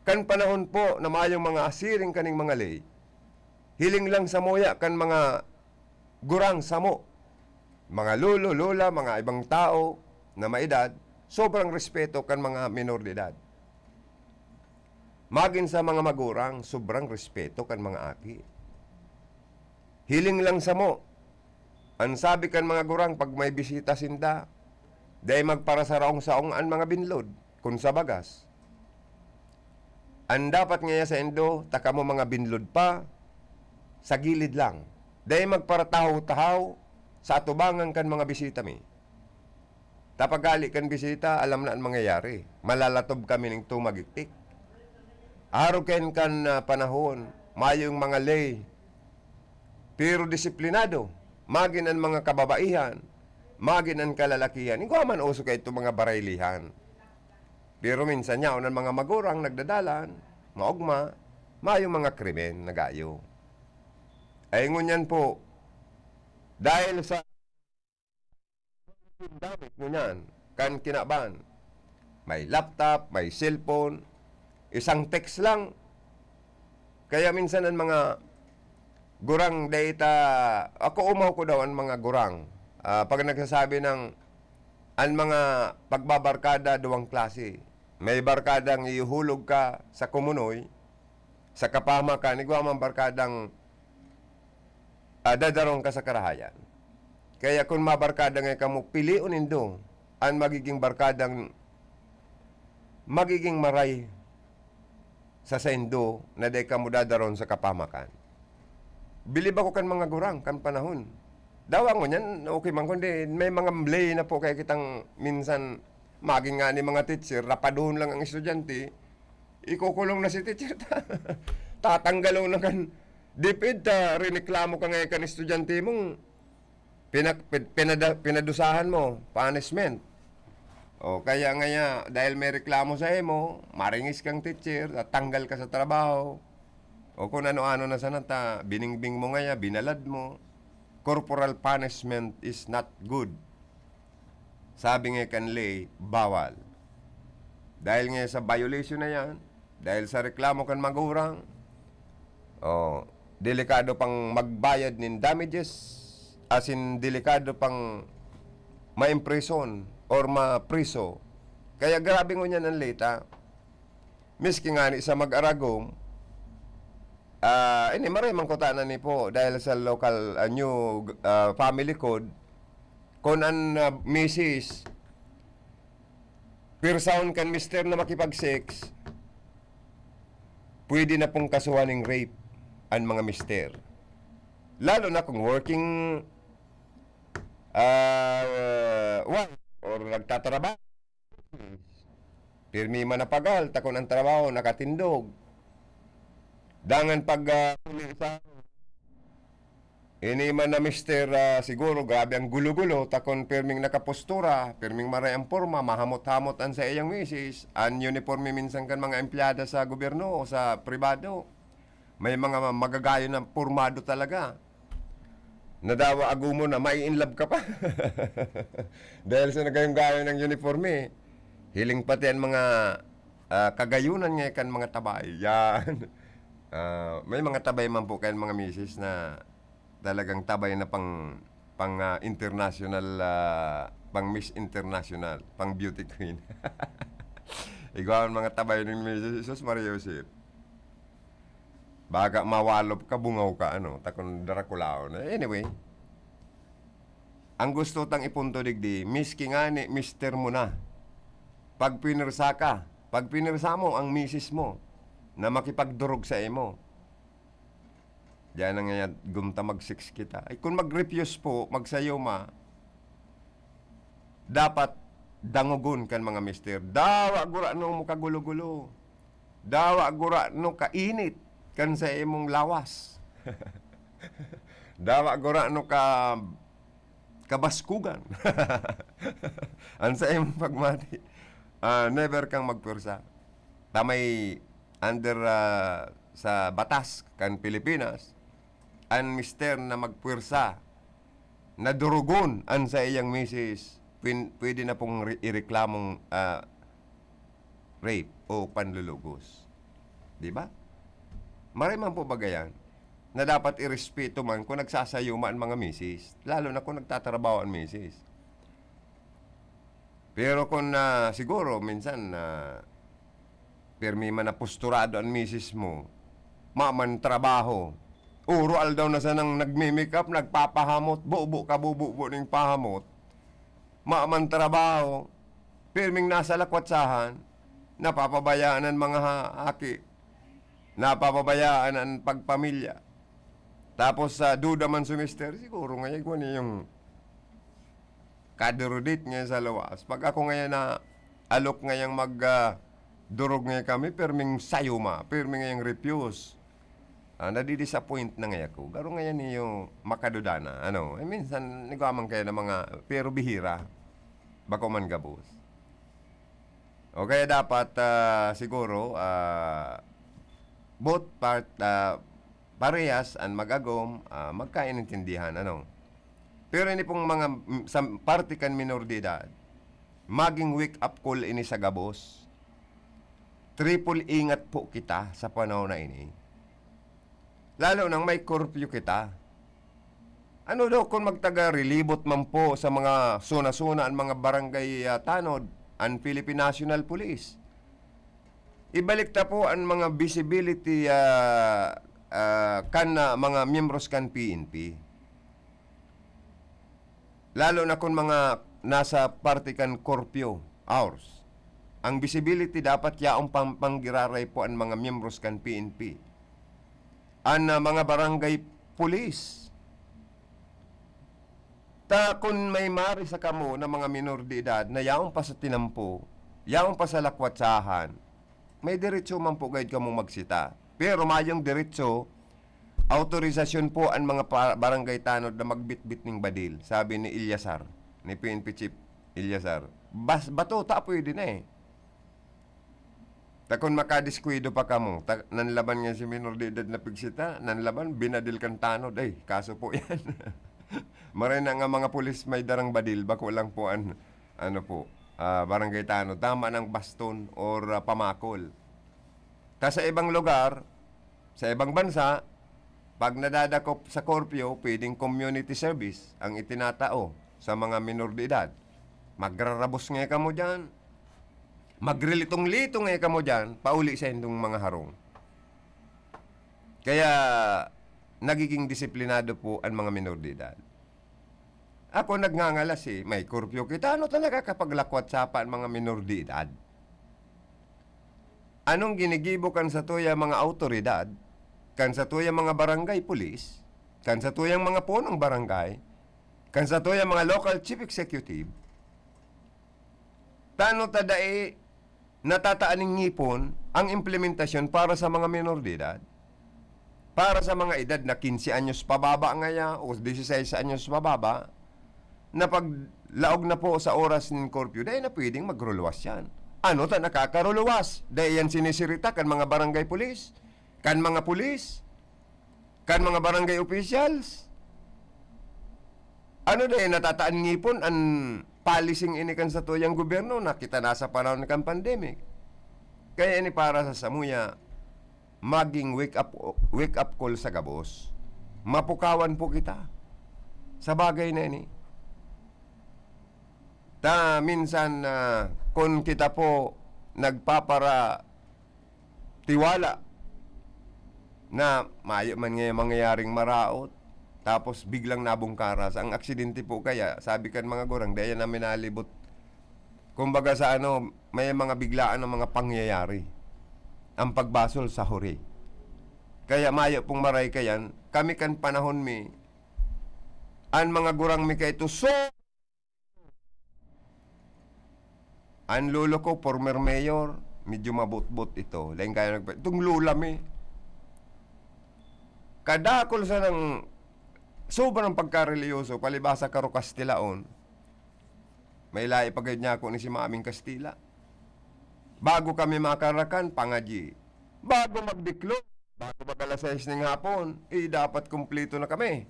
Kan panahon po na mayong mga asiring kaning mga lay, hiling lang sa moya kan mga gurang samo, mga lolo, lola, mga ibang tao na maedad, sobrang respeto kan mga minor de edad. Magin sa mga magurang, sobrang respeto kan mga aki. Hiling lang sa mo. Ang sabi kan mga gurang, pag may bisita sinda, dahil magpara sa raong-saong ang mga binlod, kung sa bagas. Ang dapat ngaya sa endo, taka mo mga binlod pa, sa gilid lang. Dahil magpara tahaw-tahaw, sa atubangan kan mga bisita mi. Tapagali kan bisita, alam na ang mangyayari. Malalatob kami ng tumagiktik. Aruken kan panahon, mayong mga lay, pero disiplinado, magin ang mga kababaihan, magin ang kalalakihan. Ikaw man uso kayo itong mga baraylihan. Pero minsan niya, ng mga magurang nagdadalan, maugma, mayong mga krimen nagayo. Ay ngunyan po, dahil sa damit ngunyan, kan kinaban, may laptop, may cellphone, isang text lang. Kaya minsan ang mga gurang data, ako umaw ko daw ang mga gurang. Pag nagsasabi ng ang mga pagbabarkada duwang klase. May barkadang iuhulog ka sa kumunoy, sa kapamakan, igwa mang barkadang dadarong ka sa karahayan. Kaya kung mabarkada nga kamo, piliun nindo ang magiging barkadang magiging maray sa sendo na day kamo dadaron sa kapamakan. Bilib ako kan mga gurang, kan panahon. Dawa mo yan, okay man kundi may mga mlay na po kaya kitang minsan maging nga ni mga teacher, rapadoon lang ang estudyante, ikukulong na si teacher. tatanggalo na kan dipid ta rineklamo ka ngayon kan estudyante mong pinadusahan mo, punishment. O kaya ngaya, dahil may reklamo sa imo, maringis kang teacher, tanggal ka sa trabaho. O kung ano-ano na sana ta, biningbing mo ngaya, binalad mo. Corporal punishment is not good. Sabi nga kanlay, bawal. Dahil nga sa violation na yan, dahil sa reklamo kan magurang, delikado pang magbayad ng damages, as in delikado pang ma-imprison or ma-priso. Kaya grabe ngo niyan ang leta. Miski nga ni sa mag-aragom, ini maray man ko tanan ni po dahil sa local new family code, kung an misis pirsaon kan mister na makipag-sex, pwede na pong kasuhan ng rape ang mga mister. Lalo na kung working wife or nagtatrabaho. Pirmi man na pagal, takon ang trabaho, nakatindog. Dangan pag ini man na mister, siguro grabe ang gulo-gulo, takon pirming nakapostura, pirming maray ang porma, mahamot-hamot an sa iyang misis, an uniforme minsan kan mga empleyada sa gobyerno o sa pribado. May mga magagayo ng pormado talaga. Nadawa agumo na, may in love ka pa. Dahil sa nagayong-gayo ng uniforme, hiling pati ang mga kagayunan nga kan mga tabay. Yan. May mga tabay man po kayo mga misis na talagang tabay na pang international, pang Miss International, pang beauty queen. Ikaw ang mga tabay ng misis, Jesus Maria Joseph. Baga mawalop ka, bungaw ka, takon Draculao na. Anyway, ang gusto tang ipunto digdi, miski nga ni mister mo na, pag pinirsa ka, pag pinirsa mo ang misis mo, na makipagdurog sa imo, diyan na nga gumta mag-sex kita. Ay, kung mag-refuse po, magsayo ma, dapat dangugon kan mga mister. Dawa gura no mo kagulo-gulo. Dawa gura no kainit kan sa imong lawas. Dawa gura no kabaskugan. An sa imong pagmati. Never kang magpursa. Tamay under sa batas kan Pilipinas, an mister na magpursa na durugon an sa iyang misis, pwede na pong ireklamong rape o panlulugos. Di ba? Maray man po bagayan na dapat irespeto man kung nagsasayuma ang mga misis, lalo na kung nagtatrabaho ang misis. Pero kung siguro minsan permi man na posturado ang misis mo, maman trabaho, urual daw na sanang nagmi-makeup, nagpapahamot, bubo ka bubo ng pahamot, maman trabaho, perming nasa lakwatsahan, napapabayaan ang mga haki, napapabayaan ang pagpamilya. Tapos duda man sumister, siguro ngayon ko yung kaderudit ngayon sa lawas. Pag ako ngayon na alok ngayon durog ngayon kami, perming sayuma, perming ngayon refuse. Nadidisappoint na ngayon ko. Garo ngayon yung makadudana. Minsan, nagwamang kayo ng mga, pero bihira. Bako man gabos. O kaya dapat, siguro, both parehas ang magagom, magkaintindihan, Pero ini pong mga, sa parte kan minor de edad, maging wake up call ini sa gabos. Triple ingat po kita sa panahon na ini. Lalo nang may curfew kita. Ano daw kung magtaga-relibot man po sa mga suna-suna ang mga barangay tanod, ang Philippine National Police. Ibalik ta po ang mga visibility mga miyembros kan PNP. Lalo na kung mga nasa parte kan curfew hours. Ang visibility dapat yaong panggiraray po ang mga miyembros kan PNP. Ang mga barangay police. Ta kung may mari sa kamo na mga minor de edad na yaong pa sa tinampo, yaong pa sa lakwatsahan, may diretso man po gayud kamong magsita. Pero mayong diretso, autorisasyon po ang mga barangay tanod na magbitbit ng badil. Sabi ni Ilyasar, ni PNP Chief Ilyasar. Bato, pwede na eh. Takon makadiskwido pa ka mo, nanlaban nga si minor de edad na pigsita, nanlaban, binadil kan tanod. Ay, kaso po yan. Maray na nga mga pulis may darang badil, bako lang po barangay tanod. Tama ng baston or pamakol. Ta sa ibang lugar, sa ibang bansa, pag nadadakop sa korpyo, pwedeng community service ang itinatao sa mga minor de edad. Magrarabos nga ka mo dyan. Magrilitong-litong nga ka mo dyan, pauli sa indong mga harong. Kaya, nagiging disiplinado po ang mga minor de edad. Ako nagngangalas may korpyo kita. Ano talaga kapag lakwat sapa ang mga minor de edad? Anong ginigibo kan sa tuya mga autoridad, kan sa tuyang mga barangay police, kan sa tuyang mga punong barangay, kan sa tuyang mga local chief executive, tano tadae natataaning ngipon ang implementasyon para sa mga minor de edad, para sa mga edad na 15 anyos pababa ngaya o 16 anyos pababa, na paglaog na po sa oras ng curfew, dahil na pwedeng magruluwas yan. Ano ta nakakaruluwas? Dahil yan sinisirita kan mga barangay police, kan mga pulis, kan mga barangay officials. Ano dahil natataan ngipon ang policing ini kan sa tuyang gobyerno na kita nasa panahon ng pandemic. Kaya ini para sa samuya, maging wake up call sa gabos. Mapukawan po kita sa bagay na ini. Minsan kung kita po nagpapara tiwala na mayo man nga mangyayaring maraot, tapos biglang nabungkaras. Ang aksidente po kaya, sabi kan mga gurang, dahil namin nalibot. Kumbaga sa may mga biglaan ng mga pangyayari. Ang pagbasol sa huri. Kaya mayo pong maray kayan, kami kan panahon ang mga gurang mi kay ito, ang lolo ko, former mayor, medyo mabot-bot ito. Lain kaya itong lula kadakol sa ng sobrang pagkareliyoso, palibasa karo Kastilaon, may lai pagad niya ako ni si Maming Kastila. Bago kami makarakan, pangaji. Bago magdiklo, bago mag-alas 6 ng hapon, dapat kumplito na kami.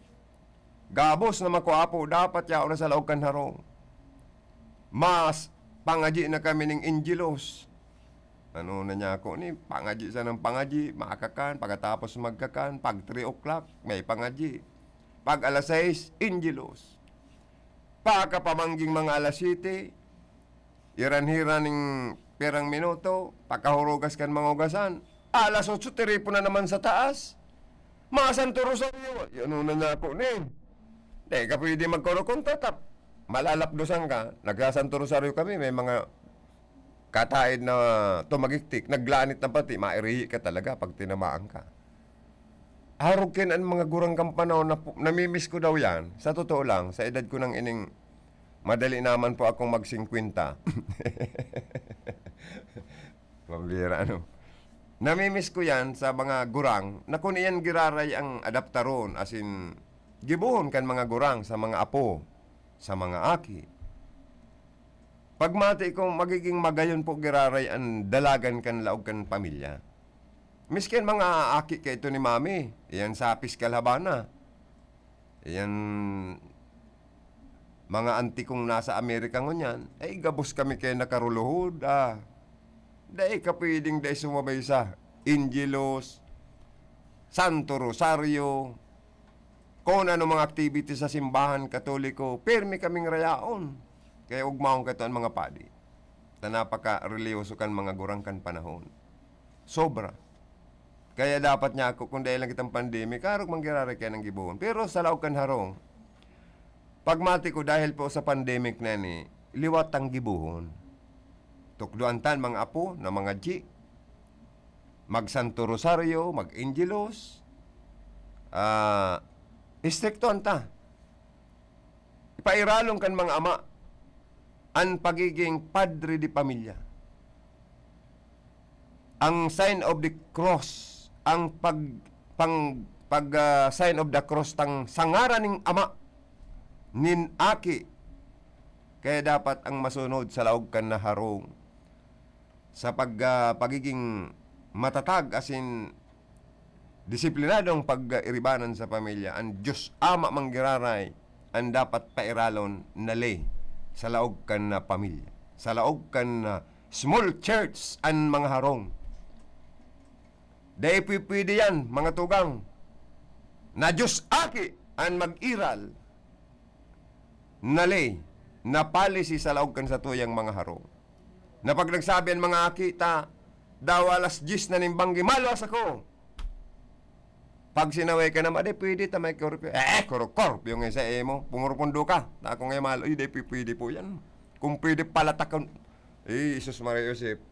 Gabos na makuapo, dapat yao na sa laog kan harong. Mas pangaji na kami ng Injilos. Ano na niya ako ni, pangaji sa ng pangaji, makakan, pagkatapos magkakan, pag 3 o'clock, may pangaji. Pag alas 6, Injilos. Pagkapamangging mga alas 7, iran-hiran ng perang minuto, pagkahurugas kan mga ugasan, alas 8, tiripo na naman sa taas. Masanto Rosario, yun na niya ako ni. Di ka pwede magkorokontatap. Malalapdosan ka, nagkasanto Rosario kami, may mga kataid na tumagiktik, naglanit na pati, mairihi ka talaga pag tinamaan ka. Harukin ang mga gurang kampanaw na namimiss ko daw yan. Sa totoo lang, sa edad ko ng ining, madali naman po akong mag-50. Pambira, namimiss ko yan sa mga gurang, na kung iyan giraray ang adaptaron, as in, gibuhon kan mga gurang sa mga apo, sa mga aki. Pagmati ko, magiging magayon po giraray ang dalagan kan laog kan pamilya. Miskin mga aki kay ito ni Mami, iyan sa Piskal Habana. Iyan mga auntie kong nasa Amerika ngunyan, ay gabos kami kay nakaruluhod. Dahil ka pwedeng dahil sumabay sa Injilos, Santo Rosario, kung ano mga activity sa simbahan katoliko, permi kaming rayaon. Kaya ugmaong kato ang mga padi. Na napaka-religyoso kan mga gurang kan panahon. Sobra. Kaya dapat niya ako, kung dahil lang kitang pandemic, karog manggirari kaya ng gibuhon. Pero sa laog kan harong, pagmati ko dahil po sa pandemic na ni, liwat ang gibuhon. Tukduan tan mga apo na mga G. Mag-Santo Rosario, mag-Injilos. Istrikto anta. Ipairalong kan mga ama ang pagiging padre di pamilya. Ang sign of the cross ang sign of the cross tang sangaran ning ama nin aki. Kaya dapat ang masunod sa laog kan na harong sa pagiging matatag asin disiplinadong pag-iribanan sa pamilya. Ang Diyos ama manggiraray ang dapat pairalon na lay sa laog kan na pamilya. Sa laog kan na small church ang mga harong. Dahil pwede yan, mga tugang, na Diyos aki ang mag-iral na lay, na policy sa laog kan sa tuyang mga harong. Na pag nagsabi ang mga akita, daw alas 10 na nimbanggi, malas ako. Pag sinaway ka naman, pwede ta may korupyo. Korupyo nga sa mo. Pungurupundo ka. Na ako nga malo, pwede po yan. Kung pwede palatakon, Isus Maria Joseph.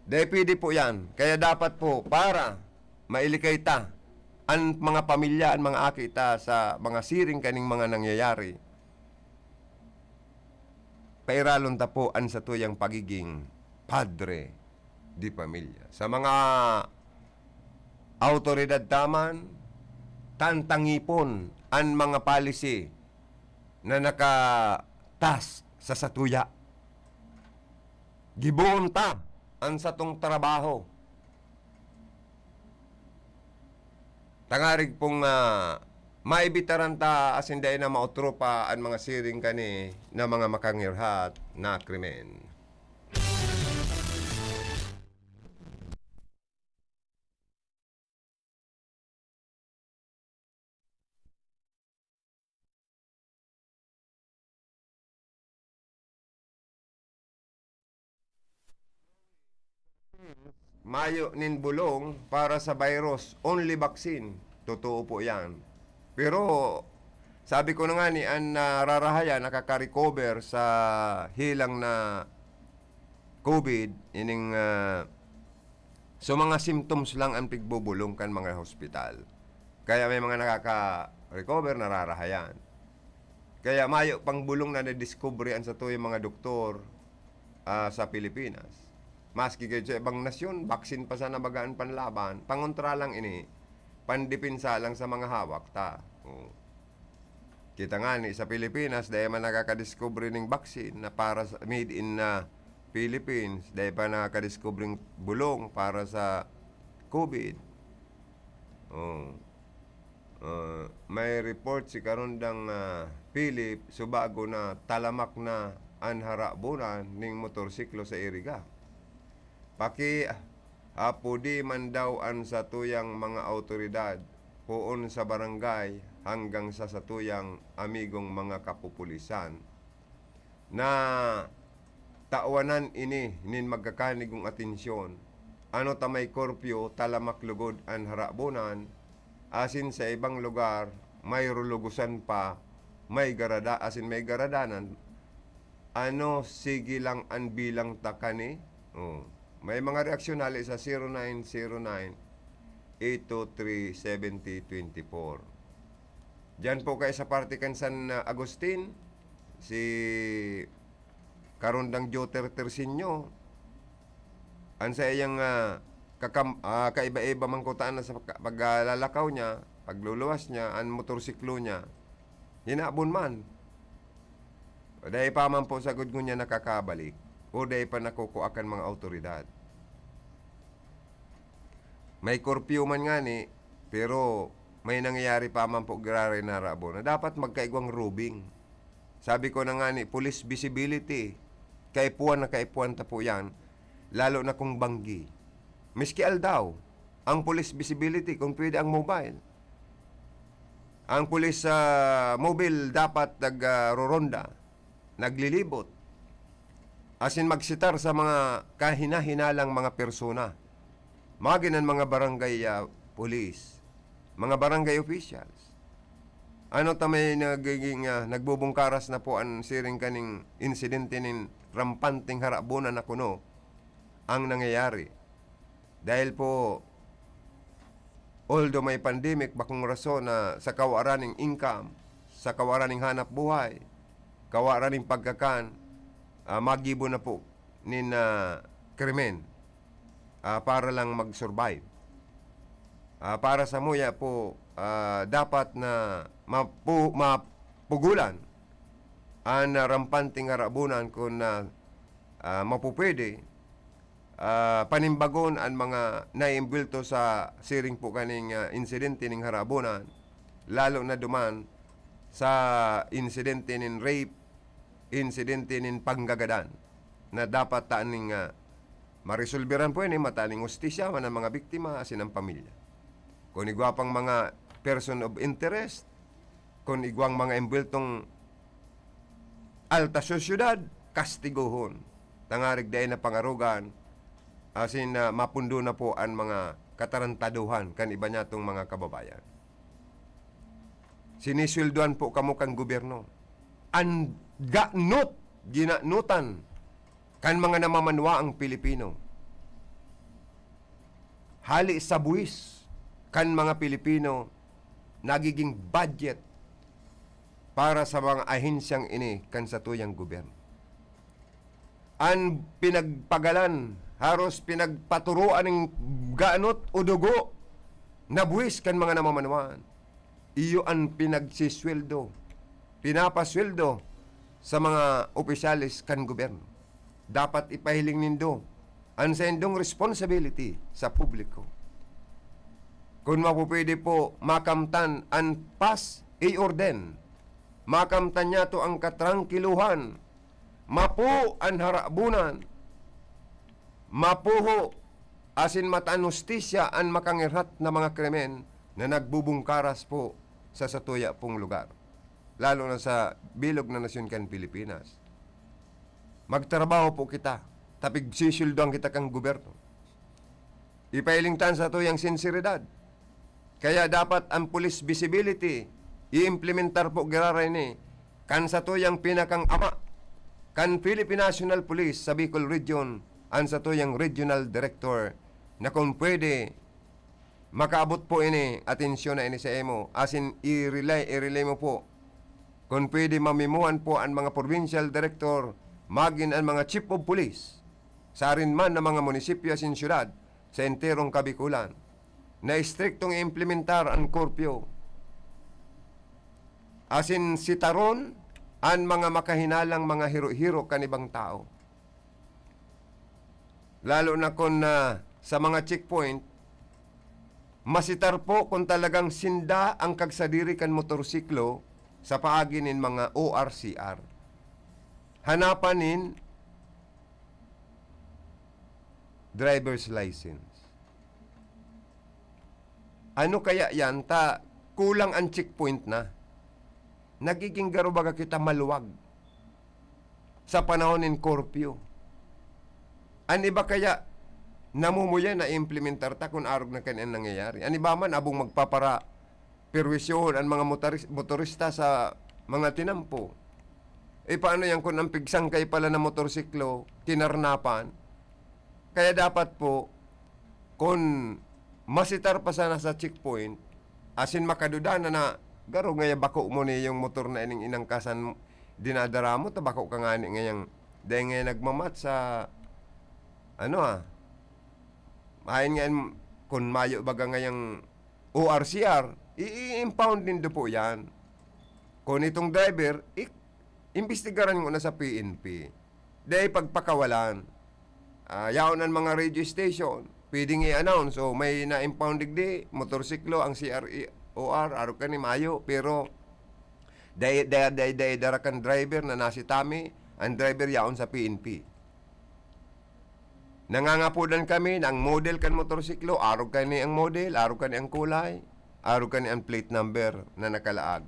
Pwede po yan. Kaya dapat po, para mailikay ta ang mga pamilya, ang mga akita sa mga siring kaning mga nangyayari, pairalon ta po ang sa tuyang pagiging padre di pamilya. Sa mga autoridad taman, tantangipon ang mga policy na nakatas sa satuya. Gibuon ta ang satong trabaho. Tangarig pong maibitaran ta asin dahil na mautropa ang mga siring kani na mga makangirhat na krimen. Mayo nin bulong para sa virus, only vaccine. Totoo po yan. Pero, sabi ko na nga ni, ang nararahaya, nakaka-recover sa hilang na COVID, ining, so mga symptoms lang ang pigbubulong kan mga hospital. Kaya may mga nakaka-recover, nararahayan. Kaya mayo pang bulong na na-discovery sa to yung mga doktor sa Pilipinas. Maski kayo sa ibang nasyon, vaksin pa sana bagaan panlaban, pangontra lang ini, pandipinsa lang sa mga hawak ta. Kita nga ni sa Pilipinas, dahil man nakakadiscovery ng vaksin na para sa, made in Philippines, dahil pa nakakadiscovery bulong para sa COVID. May report si karundang Philip, subago na talamak na anharabunan ning motorsiklo sa Iriga. Paki apudi man daw an sa tuyang mga autoridad poon sa barangay hanggang sa tuyang amigong mga kapupulisan na tawanan ini nin magkakanigong atensyon. Ano ta may korpyo talamak lugod an harabunan asin sa ibang lugar may rulugusan pa may garada asin may garadanan ano sige lang an bilang takani. May mga reaksyon hali sa 0909-823-7024. Diyan po kayo sa Partikan San Agustin, si Karundang Joter Tersinyo, ang sa iyang kaiba-iba mang kutaan na sa paglalakaw niya, pagluluwas niya, ang motorsiklo niya, hinabon man. O dahil pa man po sagod ko niya nakakabalik. O dahil pa nakukuakan mga autoridad. May korpyo man nga ni, pero may nangyayari pa man po grare na rabo na dapat magkaigwang rubing. Sabi ko na nga ni, police visibility, kaipuan na kaipuan ta po yan, lalo na kung banggi. Miski aldaw, ang police visibility, kung pwede ang mobile. Ang police mobile dapat nag-roronda, naglilibot, asin magsitar sa mga kahina-hinalang mga persona. Maginan mga barangay police, mga barangay officials. Ano tamay nagiging nagbubungkaras na po ang siring kaning insidente nin rampanting harabunan na kuno ang nangyayari. Dahil po, although may pandemic, bakong rason na sa kawaraning income, sa kawaraning hanap buhay, kawaraning pagkakan, magibo na po nin krimen para lang mag-survive. para sa muya po dapat na mapugulan ang rampanting harabunan kung mapupwede panimbagon ang mga naimbulto sa siring po kaning insidente ning harabunan, lalo na duman sa insidente nin rape, insidente nin panggagadan, na dapat taaning marisolberan po ini mataling ustisya man ang mga biktima asin ang pamilya. Kung igwapang mga person of interest, kung igwang mga imbultong alta sosyudad, kastiguhon. Tangarig dahil na pangarugan, asin mapundo na po ang mga katarantaduhan kan iba niya itong mga kababayan. Sinisweldoan po kamo kang gobyerno. Ang ganot, ginanutan kan mga namamanwa ang Pilipino. Hali sa buwis kan mga Pilipino nagiging budget para sa mga ahensyang ini kan sa tuyang gobyerno. Ang pinagpagalan, haros pinagpaturuan ng ganot o dugo na buwis kan mga namamanwaan. Iyo ang pinagsisweldo, pinapasweldo sa mga opisyalis kan gobyerno. Dapat ipahiling nindo ang sendong responsibility sa publiko. Kung mapupwede po makamtan ang pas i-orden, makamtan niya to ang katrangkiluhan, mapu ang harabunan, mapuho asin mataan hustisya ang makangirhat na mga krimen na nagbubungkaras po sa satuya pong lugar, lalo na sa bilog na nasyon kan Pilipinas. Magtrabaho po kita, tapig sisildoan kita kang gobyerno. Ipailingtan sa tuyang sinseridad. Kaya dapat ang police visibility i-implementar po giraray ni kan sa tuyang pinakang ama kan Philippine National Police sa Bicol Region ang sa tuyang Regional Director na kung pwede makaabot po ini atensyon na ini sa emo asin i-relay mo po kung pwede mamimuhan po ang mga Provincial Director magin ang mga Chief of Police sa rin man na mga munisipyo asin syudad sa enterong Kabikulan na istriktong implementar ang korpyo asin sitaron ang mga makahinalang mga hiro-hiro kanibang tao. Lalo na kung sa mga checkpoint, masitar po kung talagang sinda ang kagsadiri kan motorsiklo sa paaginin mga ORCR. Hanapanin driver's license. Ano kaya yan? Kulang ang checkpoint na. Nagiging garubaga kita maluwag sa panahon ng korpyo. Ano ba kaya namumuya na implementar ta kung arog na kanyan nangyayari? Ano ba man abong magpapara perwisyon ang mga motorista sa mga tinampo? Paano yan kung ang pigsangkay pala ng motorsiklo, kinarnapan? Kaya dapat po, kung masitar pa sana sa checkpoint, asin makaduda na garo ngaya bako mo ni yung motor na ining inangkasan dinadara mo, tabako ka nga ni ngayang dahil ngayon nagmamat sa mahayin nga kung mayo baga ngayang ORCR, i-impound din do po yan. Kung itong driver, imbestigaran mo na sa PNP. Dahil pagpakawalan, yaon ang mga radio station, pwedeng i-announce, so may na-impound digdi, motorsiklo, ang CROR, araw ka ni Mayo, pero darakan driver na nasitami, ang driver yaon sa PNP. Nangangapudan kami ng model kan motorsiklo, araw ka ni ang model, araw ka ni ang kulay, araw ka ni ang plate number na nakalaag.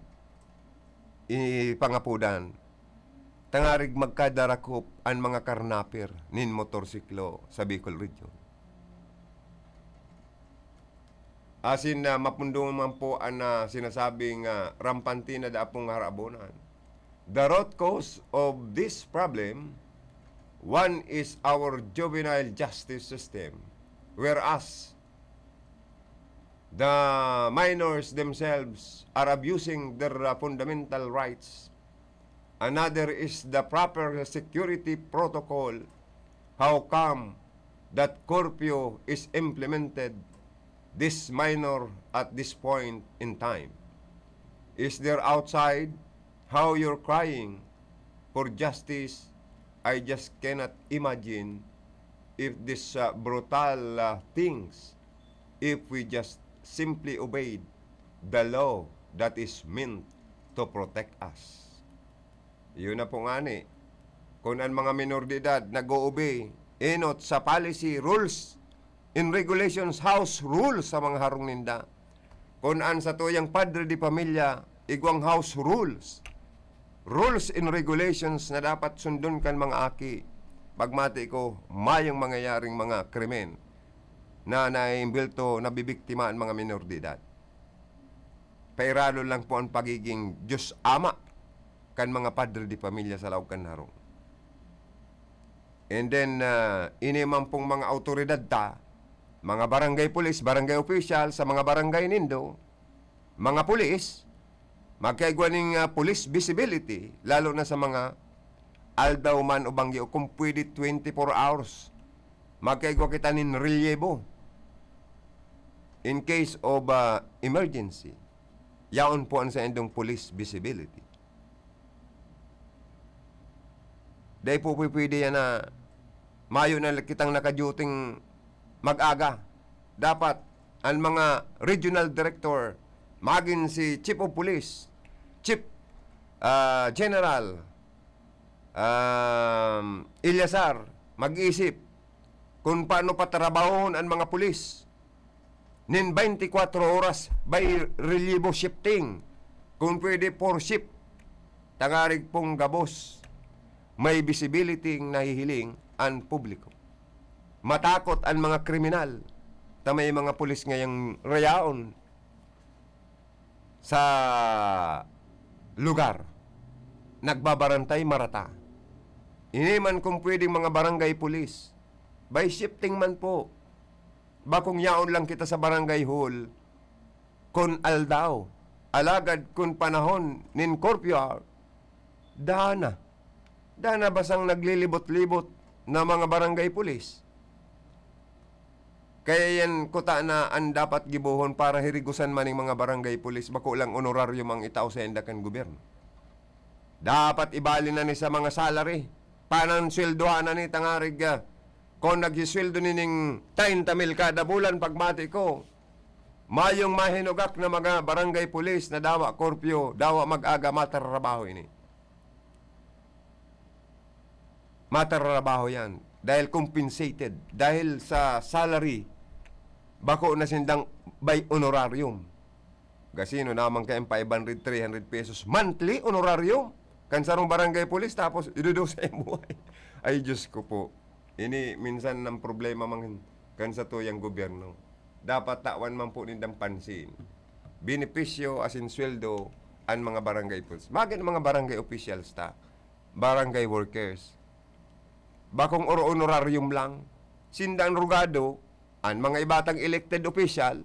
Ipangapudan. Tangarig magkadarakop ang mga karnaper nin motorsiklo sa Bicol Region. Asin na mapundo man po ang sinasabing rampanti na daapong harabonan. The root cause of this problem, one is our juvenile justice system, whereas the minors themselves are abusing their fundamental rights. Another is the proper security protocol. How come that curfew is implemented this minor at this point in time? Is there outside how you're crying for justice? I just cannot imagine if this brutal things, if we just simply obeyed the law that is meant to protect us. Yun na po nga ni. Kung ang mga minor de edad nag-o-obey, inot sa policy, rules, in regulations, house rules sa mga harong ninda. Kung an sa tuyang padre di pamilya, igwang house rules. Rules and regulations na dapat sundon kan mga aki. Pagmati ko, mayong mangyayaring mga krimen na naimbelto, nabibiktima ang mga minor de edad. Pairalo lang po ang pagiging Diyos Ama kan mga padre di pamilya sa lawag kan harong. And then, inimang pong mga autoridad ta, mga barangay police, barangay official, sa mga barangay nindo, mga pulis, magkaigwa ng police visibility, lalo na sa mga aldaw man o bangyo, kung pwede 24 hours, magkaigwa kita nin relyebo in case of emergency. Yaon po ang sa indong police visibility. Dahil po pwede yan na mayo na kitang nakaduting mag-aga. Dapat ang mga regional director, maging si Chief of Police, Chief General Ilyasar, mag-isip kung paano patrabahon ang mga pulis. Nin 24 oras by reliable shifting. Kung pwede 4 shift. Tangarig pong gabos. May visibility nahihiling ang publiko. Matakot ang mga kriminal na may mga pulis ngayong rayaon sa lugar. Nagbabarantay marata. Iniman kung pwedeng mga barangay pulis. By shifting man po. Bakong yaon lang kita sa barangay hall kun aldaw. Alagad kun panahon nin korpyo. Dana basang naglilibot-libot na mga barangay pulis. Kaya yan kuta na ang dapat gibuhon para hirigusan maning mga barangay pulis, bako lang honorarium ang itao sa endakan gobyerno. Dapat ibali na ni sa mga salary. Panan sweldohan na ni tangarig kung nagsisweldo nining 30,000 kada bulan pagmati ko. Mayong mahinugak na mga barangay pulis na dawa korpyo, dawa mag-aga matarrabaho ini. Matarrabaho yan. Dahil compensated. Dahil sa salary, bako na sindang by honorarium. Gasino naman kayong 500, 300 pesos. Monthly honorarium. Kansarong barangay police, tapos idudo sa buhay. Ay, Diyos ko po. Ini minsan ng problema mang kansa to yung gobyerno. Dapat tawan man po nindang pansin. Benepisyo as in sweldo ang mga barangay police. Magin mga barangay officials ta. Barangay workers. Bakong honorarium lang, sindang rugado, ang mga ibatang elected official,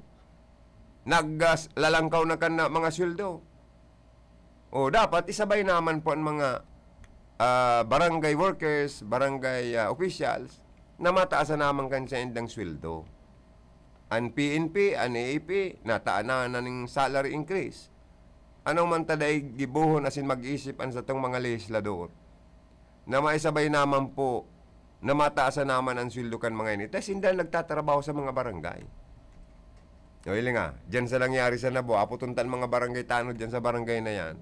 naglalangkaw na kan na mga sweldo. O dapat isabay naman po ang mga barangay workers, barangay officials, na mataasan naman kan sa indang sweldo. Ang PNP, ang AAP, nataan na ng salary increase. Anong man taday gibuhon asin mag-isip ang sa tong mga legislador, na maisabay naman po na mataasan naman ang sweldo kan mga ini. Tapos hindi nagtatrabaho sa mga barangay. O nga, dyan sa nangyari sa Nabo, aputuntan mga barangay tanod dyan sa barangay na yan.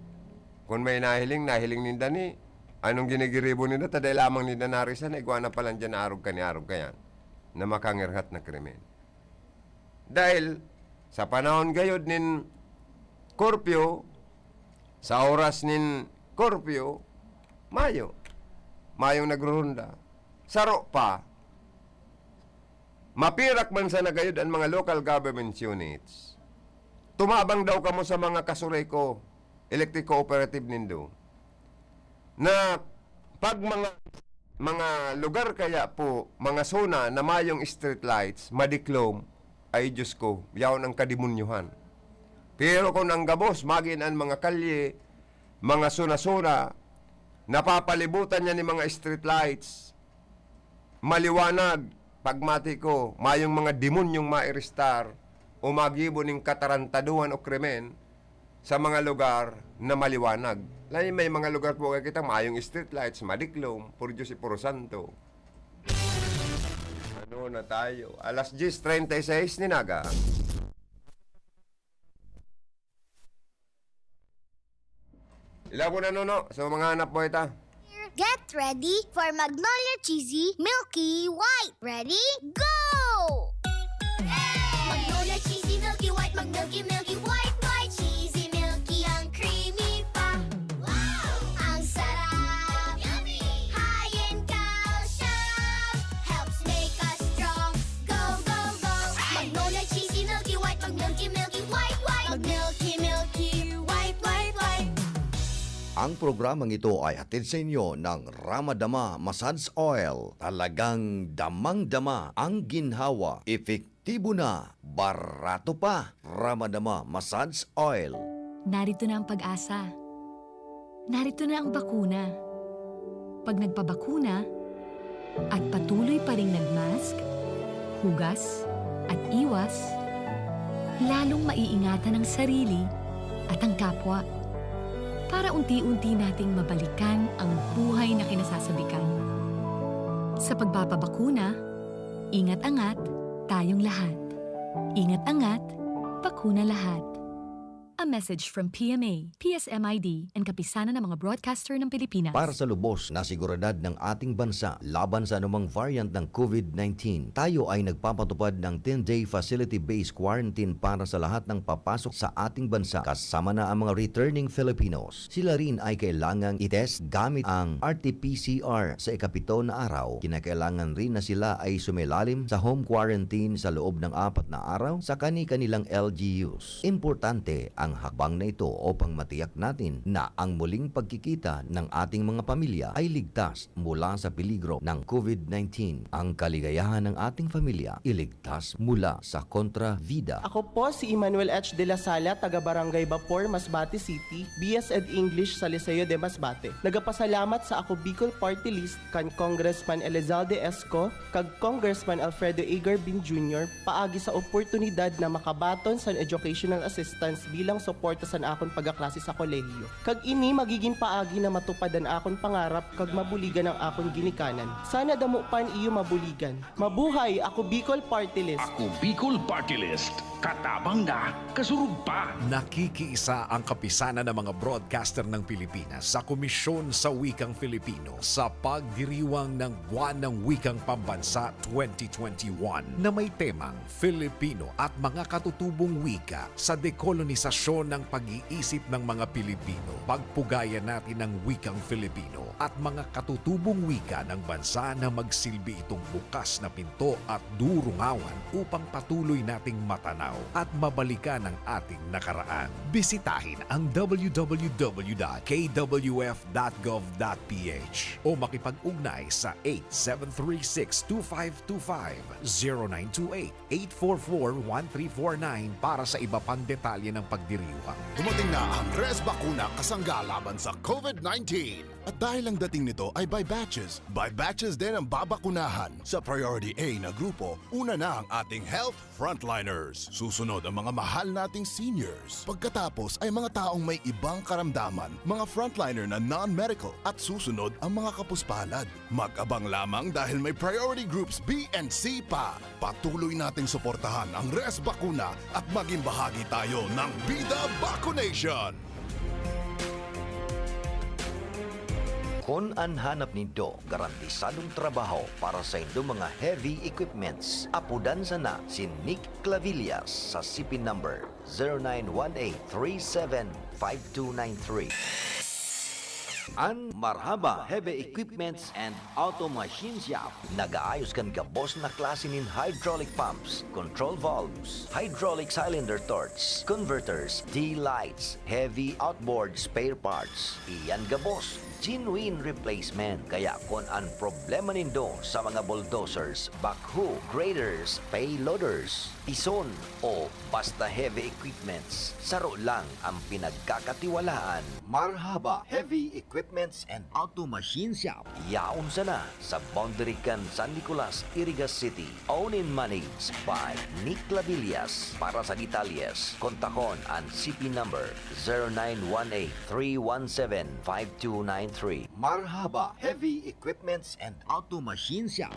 Kung may nahiling ninda ni, anong ginigiribo nila, taday lamang ninda narisan, iguana pa lang dyan na arog ka yan, na makangirhat na krimen. Dahil, sa panahon gayod nin korpyo, sa oras nin korpyo, mayong nagrurunda. Saro pa, mapirak man sa nagayod ang mga local government units. Tumabang daw kamo sa mga kasureko, electric cooperative nindo, na pag mga lugar kaya po, mga zona na mayong street lights, madiklom, ay Diyos ko, yaon ang kadimunyuhan. Pero kung ang gabos, magin ang mga kalye, mga zona-zona, napapalibutan niya ni mga street lights, maliwanag, pagmati ko, mayong mga demonyong ma-restar, o magibo ng katarantaduhan o krimen sa mga lugar na maliwanag. Lalo may mga lugar po kita maayong street lights, madiklom, puro Diyos y puro santo. Ano na tayo? Alas 10:36 ni Naga. Ilaw po na nuno sa mga anak po ita. Get ready for Magnolia Cheesy Milky White. Ready? Go! Magnolia Cheesy Milky White, Milky White, White, Cheesy Milky, ang creamy pa. Wow! Ang sarap! Yummy! High in calcium, helps make us strong. Go, go, go! Magnolia Cheesy Milky White, Milky White, White, Milky, White, White, White. Ang programang ito ay hatid sa inyo ng Ramadama Massage Oil. Talagang damang-dama ang ginhawa. Epektibo na, barato pa. Ramadama Massage Oil. Narito na ang pag-asa. Narito na ang bakuna. Pag nagpabakuna at patuloy pa ring nagmask, hugas at iwas, lalong maiingatan ang sarili at ang kapwa para unti-unti nating mabalikan ang buhay na kinasasabikan. Sa pagpapabakuna, ingat-angat tayong lahat. Ingat-angat, bakuna lahat. A message from PMA, PSMID, and kapisanan ng mga broadcaster ng Pilipinas. Para sa lubos na seguridad ng ating bansa laban sa anumang variant ng COVID-19, tayo ay nagpapatupad ng 10-day facility-based quarantine para sa lahat ng papasok sa ating bansa kasama na ang mga returning Filipinos. Sila rin ay kailangang itest gamit ang RT-PCR sa ikapito na araw. Kinakailangan rin na sila ay sumilalim sa home quarantine sa loob ng 4 na araw sa kani-kanilang LGUs. Importante ang hakbang na ito upang matiyak natin na ang muling pagkikita ng ating mga pamilya ay ligtas mula sa peligro ng COVID-19. Ang kaligayahan ng ating pamilya iligtas mula sa kontrabida. Ako po si Emmanuel H. De La Sala, taga Barangay Bapor, Masbate City, BS Ed English sa Liceo de Masbate. Nagapasalamat sa ako Bicol Party List kan Congressman Elizalde Esco kag Congressman Alfredo Agar Bin Jr. paagi sa oportunidad na makabaton sa educational assistance bilang suporta sa akon pagaklase sa kolehiyo. Kag ini magiging paagi na matupad ang akon pangarap kag mabuligan ang akon ginikanan. Sana damo pan iyo mabuligan. Mabuhay ako Bicol Party List. Ako Bicol Party List. Katabang na, kasurug pa. Nakikiisa ang kapisanan ng mga broadcaster ng Pilipinas sa Komisyon sa Wikang Filipino sa pagdiriwang ng Buwan ng Wikang Pambansa 2021 na may temang Filipino at mga katutubong wika sa dekolonisasyon ng pag-iisip ng mga Pilipino. Pagpugayan natin ang wikang Filipino at mga katutubong wika ng bansa na magsilbi itong bukas na pinto at durungawan upang patuloy nating matanaw at mabalikan ang ating nakaraan. Bisitahin ang www.kwf.gov.ph o makipag-ugnay sa 8736-2525, 0928-844-1349 para sa iba pang detalye ng pagdiriwang. Dumating na ang Res Bakuna kasangga laban sa COVID-19. At dahil ang dating nito ay by batches din ang babakunahan. Sa Priority A na grupo, una na ang ating health frontliners. Susunod ang mga mahal nating seniors. Pagkatapos ay mga taong may ibang karamdaman, mga frontliner na non-medical. At susunod ang mga kapuspalad. Mag-abang lamang dahil may priority groups B and C pa. Patuloy nating suportahan ang Res Bakuna at maging bahagi tayo ng Bida Vaccination. Kung ang hanap nito, garantisadong trabaho para sa inyong mga heavy equipments. Apudan sana si Nick Clavillas sa CP number 0918-375293. Ang Marhaba Heavy Equipments and Auto Machine Shop. Nag-aayos kan gabos na klase nin hydraulic pumps, control valves, hydraulic cylinder torch, converters, D-lights, heavy outboard spare parts. Iyan gabos. Genuine replacement. Kaya kung ang problema nindo sa mga bulldozers, backhoe, graders, payloaders, ison o basta heavy equipments, saro lang ang pinagkakatiwalaan. Marhaba Heavy Equipment Equipments and Auto Machine Shop. Yaon sana sa Boundary Can San Nicolas, Irigas City. Own and managed by Nick Lavillas. Para sa detalyes, kontakon ang CP number 0918-317-5293. Marhaba Heavy Equipments and Auto Machine Shop.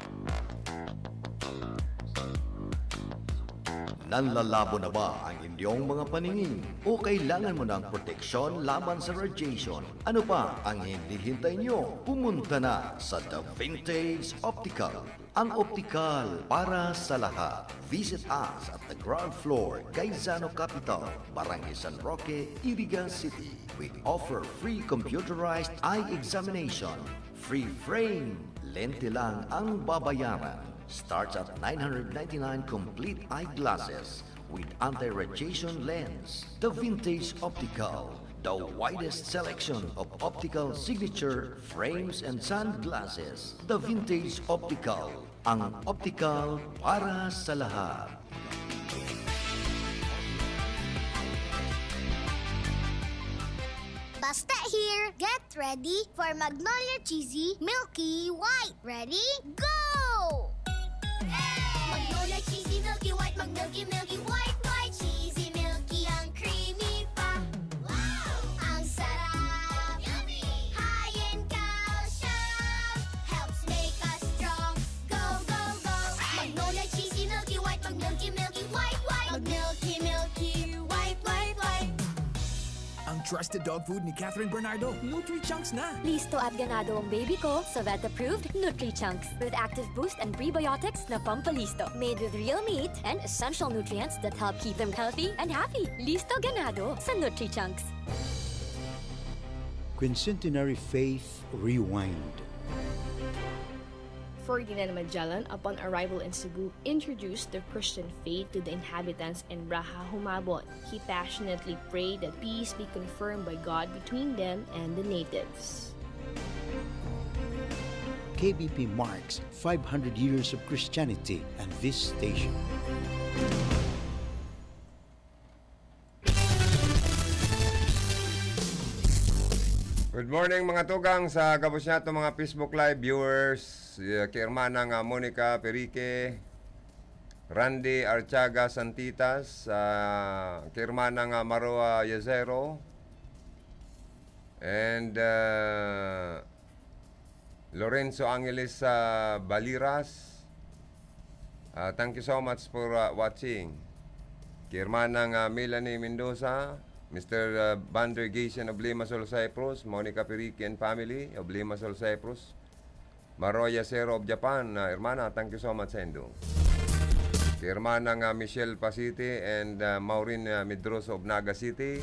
Nanlalabo na ba ang inyong mga paningin? O kailangan mo ng proteksyon laban sa radiation? Ano pa ang hindi hintay nyo? Pumunta na sa The Vintage Optical. Ang optical para sa lahat. Visit us at the ground floor, Gaisano Capital, Barangay San Roque, Irigas City. We offer free computerized eye examination. Free frame. Lente lang ang babayaran. Starts at 999 complete eyeglasses with anti-radiation lens. The Vintage Optical, the widest selection of optical signature frames and sunglasses. The Vintage Optical, ang optical para sa lahat. Basta here, get ready for Magnolia Cheesy Milky White. Ready? Go! Magnolia Cheesy Milky White, Milky White, White, Cheesy Milky, ang creamy pa. Wow! Ang sarap! Yummy! High in calcium, helps make us strong. Go, go, go! Magnolia Cheesy Milky White, Milky White, White, Milky White, White, White. Ang trusted dog food ni Catherine Bernardo, Nutri-Chunks na. Listo at ganado ang baby ko sa vet-approved Nutri-Chunks with active boost and prebiotics na pampalisto. Made with real meat and essential nutrients that help keep them healthy and happy. Listo ganado sa Nutri-Chunks. Quincentenary Faith Rewind. Ferdinand Magellan, upon arrival in Cebu, introduced the Christian faith to the inhabitants in Braha Humabon. He passionately prayed that peace be confirmed by God between them and the natives. KBP marks 500 years of Christianity and this station. Good morning mga tugang sa gabos nato mga Facebook Live viewers. Kay Hermanang Monica Perique, Randy Archaga Santitas, kay Hermanang Maroa Yazero, and Lorenzo Angeles Baliras. Thank you so much for watching. Kay Hermanang Melanie Mendoza, Mr. Vander Gation of Limassol, Cyprus, Monica Perique and family of Limassol, Cyprus, Maroya Zero of Japan. Hermana, thank you so much, Sendo. Kay Hermana Michelle Pasiti and Maureen Medroso of Naga City.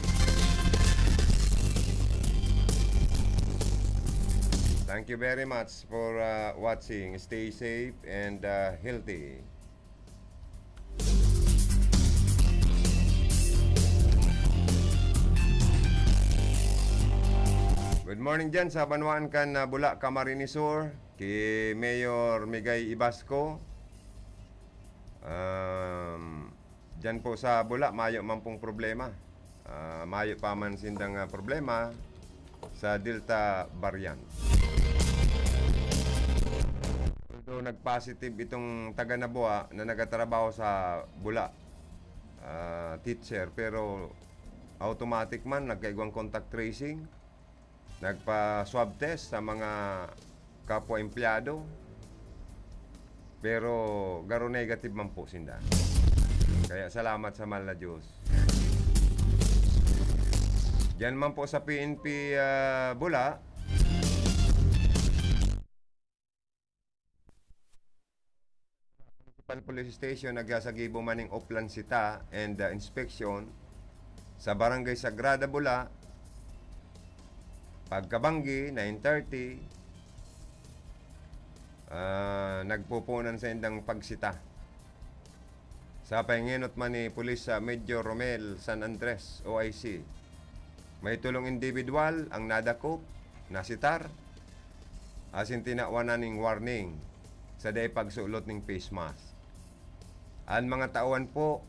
Thank you very much for watching. Stay safe and healthy. Good morning dyan sa Banwaan kan Bula, Camarines Sur, kay Mayor Migay Ibasco. Dyan po sa Bula, mayo man pong problema. Mayo pa man sindang problema sa Delta variant. Although nag-positive itong taga Nabua na nagatrabaho sa Bula, teacher, pero automatic man, nagkaigwang contact tracing. Nagpa-swab test sa mga kapwa empleyado. Pero garo negative man po sinda. Kaya salamat sa mahal na Diyos. Diyan man po sa PNP Bula. Municipal Police Station nagasagibo maning Oplan Sita and inspection sa Barangay Sagrada Bula. Pagkabanggi, 9:30, nagpupunan sa indang pagsita. Sa pahinginot man ni Pulis Medyo Romel San Andres, OIC. May tulong individual ang nadakop, nasitar, asin tinawanan ng warning sa day pagsulot ng face mask. Ang mga tauhan po,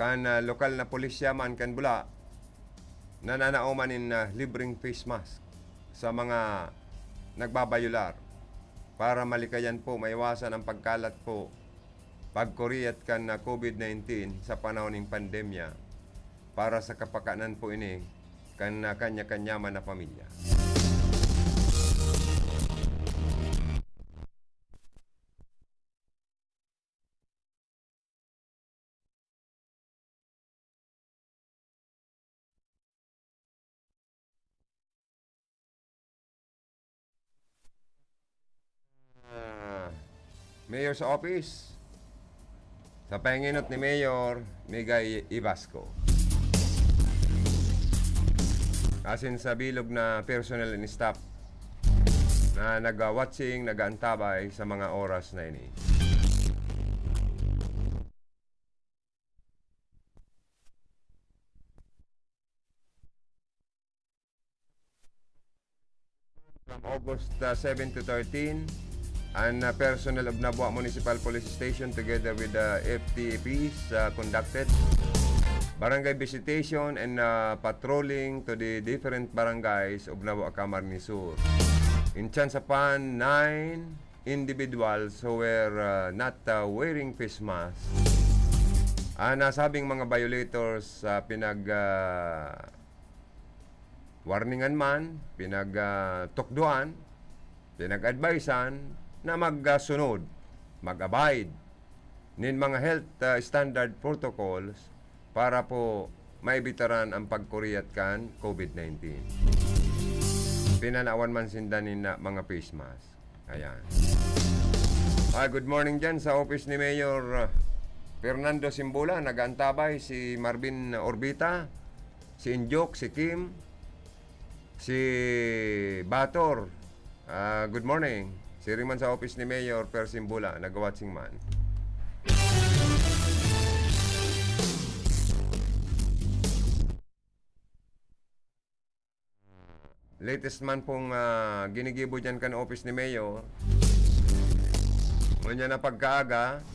kan lokal na pulisya man kan Bula, nananaoman in libreng face mask sa mga nagbabayular para malikayan po maiwasan ang pagkalat po pagkuriyat kan na COVID-19 sa panahon ng pandemya para sa kapakanan po ini kan na kanya-kanya man na pamilya. Mayor's Office sa panginot ni Mayor Migay Ibasco. Asin sa bilog na personnel and staff na nag-watching, nag-antabay sa mga oras na ini. From August 7 to 13, and personnel of Nabua Municipal Police Station together with the FTPs conducted barangay visitation and patrolling to the different barangays of Nabua Camarines Sur. In chance upon 9 individuals who were not wearing face mask, nasabing mga violators warningan man, tukduan, pinag-advisean na magsunod, mag-abide nin mga health standard protocols para po maibitaran ang pagkuriyat kan COVID-19. Pinanawan man sindanin na mga face mask. Ayan. Good morning dyan sa office ni Mayor Fernando Simbula. Nag-antabay si Marvin Orbita, si Injok, si Kim, si Bator. Good morning. Si Riman sa office ni Mayor Per Simbula, nag-watching man. Latest man pong ginigibo dyan kan office ni Mayor. Muna na pagkaaga.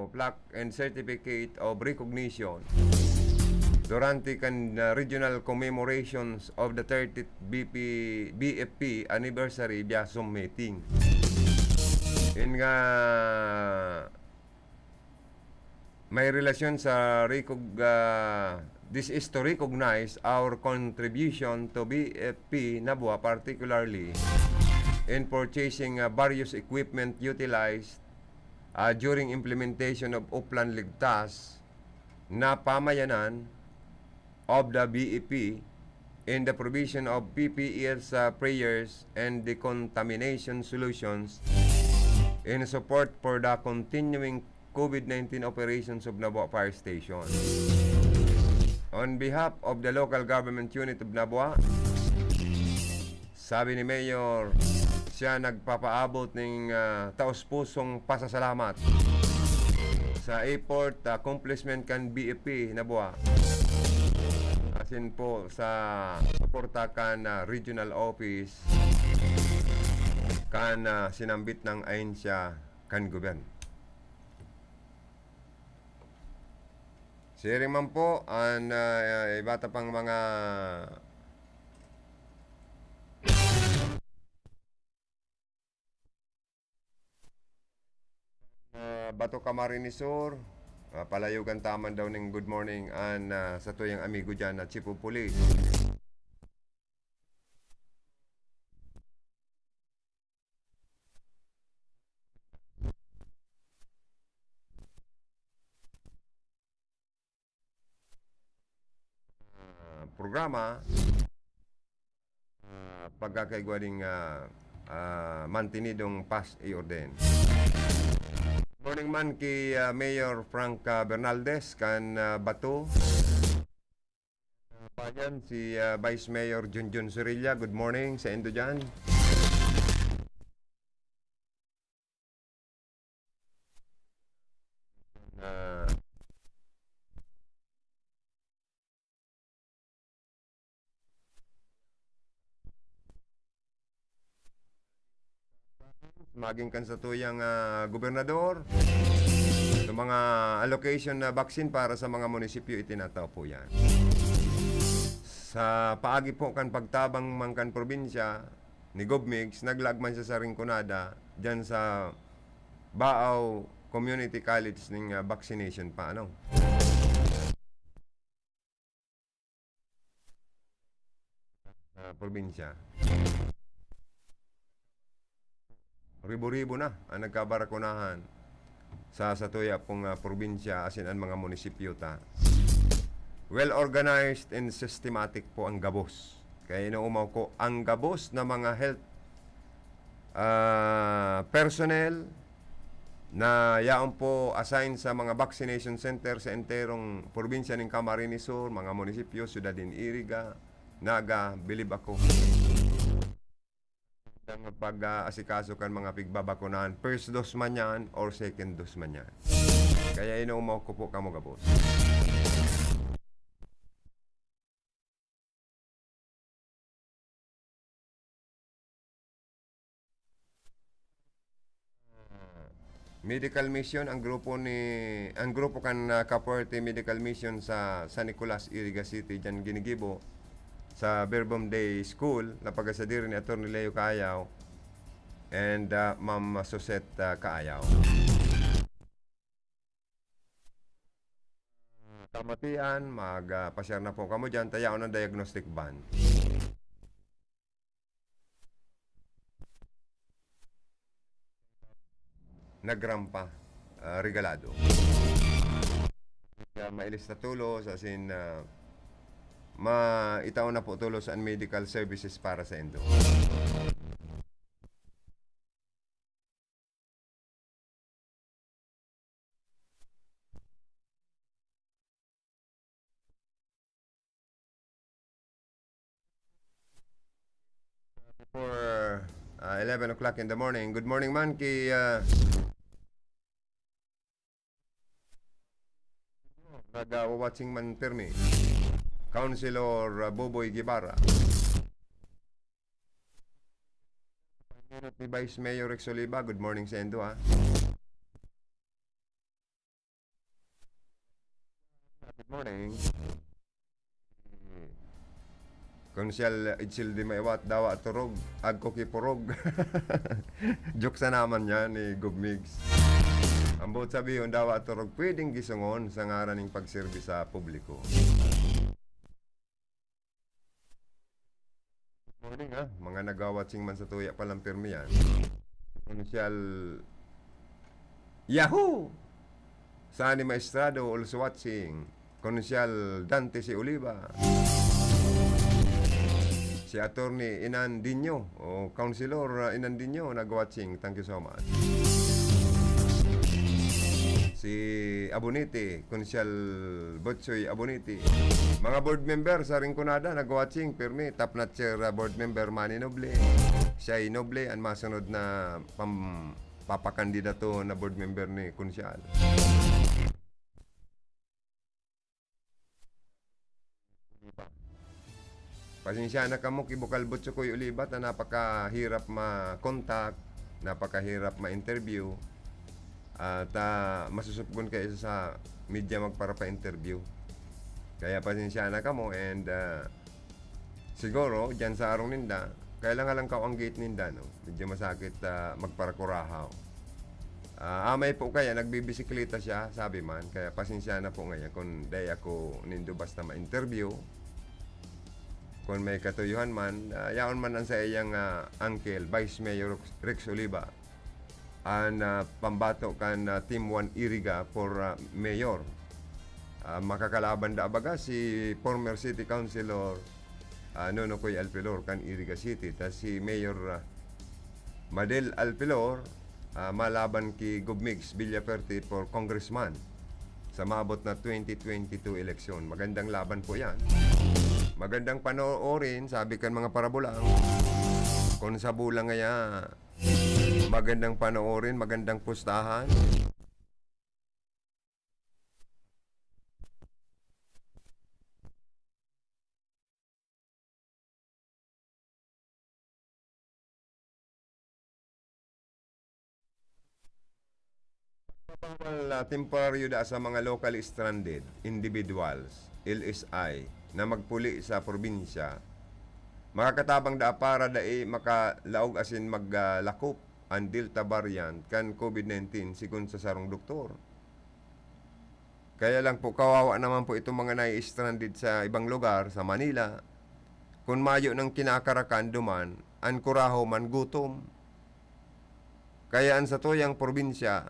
Plaque and Certificate of Recognition durante kan regional commemorations of the 30th BFP anniversary Biasum meeting. In nga may relasyon sa this is to recognize our contribution to BFP Nabua, particularly in purchasing various equipment utilized during implementation of Uplan Ligtas na pamayanan of the BEP in the provision of PPEs prayers and decontamination solutions in support for the continuing COVID-19 operations of Nabua Fire Station. On behalf of the local government unit of Nabua, sabi ni Mayor, siya nagpapaabot ng taos-pusong pasasalamat sa effort accomplishment kan BEP Nabua. Asin po sa suporta kan regional office kan sinambit ng ahensya kan gobyerno. Sharing man po ang ibata pang mga Bato Camarines Sur, palayugan taman daw ng good morning an sa tuyang amigo dyan na Chief of Police. Programa pagkakaigwading mantinidong pas e orden. Morning man kay Mayor Frank Bernaldez kan Bato. Payan si Vice Mayor Junjun Surilla. Good morning sa Indo dyan. Maging kan sa tuyang gobernador. So mga allocation na vaccine para sa mga munisipyo itinatao po yan. Sa paagi po kan pagtabang mangkan probinsya ni Gobmigs, naglagman siya sa Rinconada dyan sa Baaw Community College ng vaccination pa probinsya. Ribo-ribo na ang nagkabarakunahan sa satuya pong probinsya asin ang mga munisipyo ta. Well organized and systematic po ang gabos. Kaya inuumaw ko ang gabos na mga health personnel na yaon po assign sa mga vaccination center sa enterong probinsya ng Camarines Sur, mga munisipyo, Ciudad din Iriga, Naga, bilib ako. Ang pag-asikaso kan mga pigbabakunahan, first dose man yan or second dose man yan. Kaya inuumaw ko po kamo gabos. Medical mission ang grupo kan Capuerte Medical Mission sa San Nicolas, Iriga City diyan ginigibo sa Verbum Day School na pagasadir ni Atty. Leo Kaayaw and Ma'am Susette Kaayaw. Kamatian, magpasyar na po kamo dyan, tayaw ng diagnostic van. Nagrampa, regalado. Mailis na tulos, as in, maitaw na po tulos ang medical services para sa endo. For 11 o'clock in the morning. Good morning man kay nag-watching man permi Councilor Boboy Guevara. Ni Vice Mayor Rex Oliva. Good morning sa endo Good morning. Konsyal Itzel di Maiwat dawa turog agko kiporog. Joke sa naman niya ni Gobmigs. Ang buot sabihin dawa turog pwedeng gisungon sa ngaran ng pagserbi sa publiko. Good morning mga nagawatsing man sa tuya palang pirmi yan. Konsyal Yahoo! Sani Maestrado also watching. Konsyal Dante si Oliva. Si Attorney Inandinho o Councilor Inandinho nag-watching. Thank you so much. Si Abonite, Consial Botsoy Abonite. Mga board member sa Rinconada nag-watching. Permi, top notcher board member Manny Noble. Siya ay Noble ang masunod na papakandidato na board member ni Consial. Pasensya na kamo kibukal butso ko ulibat na napakahirap ma-contact, napakahirap ma-interview at masusupgon kayo sa media magpara pa-interview. Kaya pasensya na kamo and siguro dyan sa arong ninda, kailangan lang ka ang gate ninda, no? Medyo masakit magparakurahaw. Amay po kaya, nagbibisikleta siya, sabi man, kaya pasensya na po ngayon kung day ako nindo basta ma-interview. Kung may katuyuhan man, yaon man ang sa iyang uncle, Vice Mayor Rex Oliva, ang pambato kan Team 1 Iriga for Mayor. Makakalaban da abaga si former City Councilor Nonokoy Alpilor kan Iriga City. Ta si Mayor Madel Alpilor malaban ki Gobmigs Villaperte for Congressman sa maabot na 2022 eleksyon. Magandang laban po yan. Magandang panoorin, sabi kan mga parabolang. Kung sa bulang ngaya, magandang panoorin, magandang pustahan. Temporaryo da sa mga locally stranded individuals, LSI, na magpuli sa probinsya, makakatabang da para makalaog asin maglakop ang Delta variant kan COVID-19 sigun sa sarong doktor. Kaya lang po, kawawa naman po itong mga nai-stranded sa ibang lugar, sa Manila. Kung mayo ng kinakarakan duman, ang kuraho man gutom. Kaya ang sa tuyang probinsya,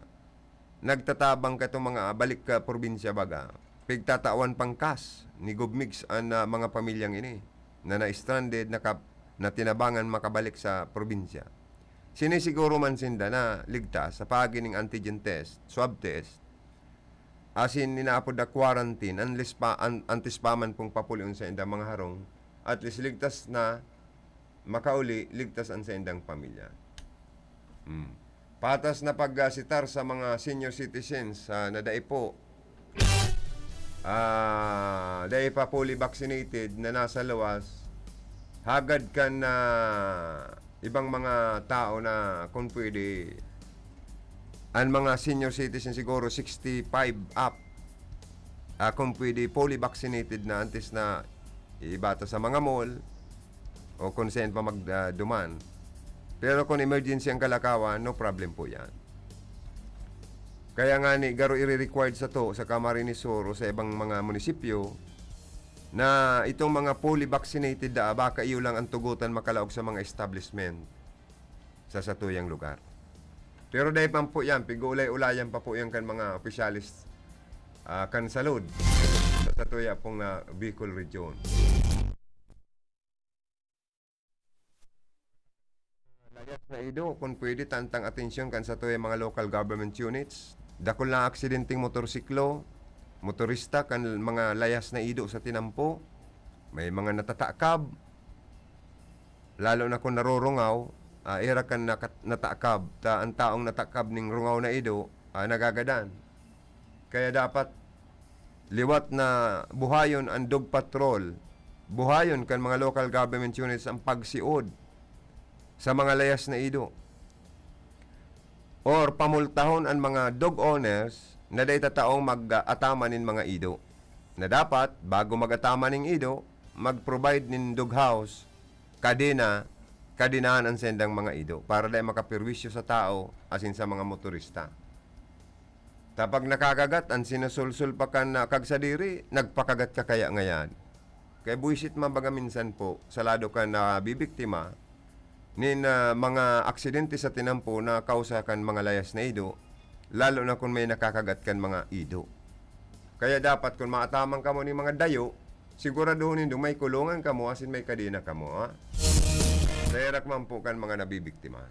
nagtatabang ka itong mga balik ka probinsya baga. Pigtatawan pangkas ni Gubmix ang mga pamilyang ini na na-stranded, na tinabangan makabalik sa probinsya. Sinisiguro man sinda na ligtas sa pagining antigen test, swab test, asin ninaapod na quarantine, unless pa, antes pa man pong papulion sa indang mga harong, at least ligtas na makauli, ligtas ang sa indang pamilya. Patas na paggasitar sa mga senior citizens na dai po, dai pa fully vaccinated na nasa lawas, hagad ka na ibang mga tao na kung pwede, ang mga senior citizen siguro 65 up, kung pwede fully vaccinated na antes na ibata sa mga mall o consent pa magduman. Pero kung emergency ang kalakawan, no problem po yan. Kaya nga ni garo i-required sa to sa Camarines Sur o sa ibang mga munisipyo na itong mga fully vaccinated baka iyo lang ang tugutan makalaog sa mga establishment sa satuyang lugar. Pero dahil pa po yan, pig-ulay-ulayan pa po yan kan mga opisyalis kan salud sa tuya pong Bicol Region. Layas na ido, kung pwede tantang atensyon kan sa tuya mga local government units. Dakol na aksidenteng motorsiklo, motorista kan mga layas na ido sa tinampo. May mga natatakab. Lalo na kung narurungaw, era kan natakab, ang taong natakab ning rungaw na ido, nagagadan. Kaya dapat liwat na buhayon ang dog patrol, buhayon kan mga local government units ang pagsiod sa mga layas na ido. Or pamultahon ang mga dog owners na day tataong mag-atama nin mga ido. Na dapat, bago mag-atama ning ido, mag-provide nin dog house, kadinaan ang sendang mga ido para dahil makapirwisyo sa tao asin sa mga motorista. Tapag nakakagat, ang sinusulsul pa ka na kagsadiri, nagpakagat ka kaya ngayon. Kaya buisit mabaga minsan po, salado ka na bibiktima nin mga aksidente sa tinampo na kausakan mga layas na ido, lalo na kung may nakakagat kan mga ido. Kaya dapat kung maatamang ka mo ni mga dayo, siguraduhin do may kulungan ka mo asin may kadina ka mo. Dayarak man po kan mga nabibiktima.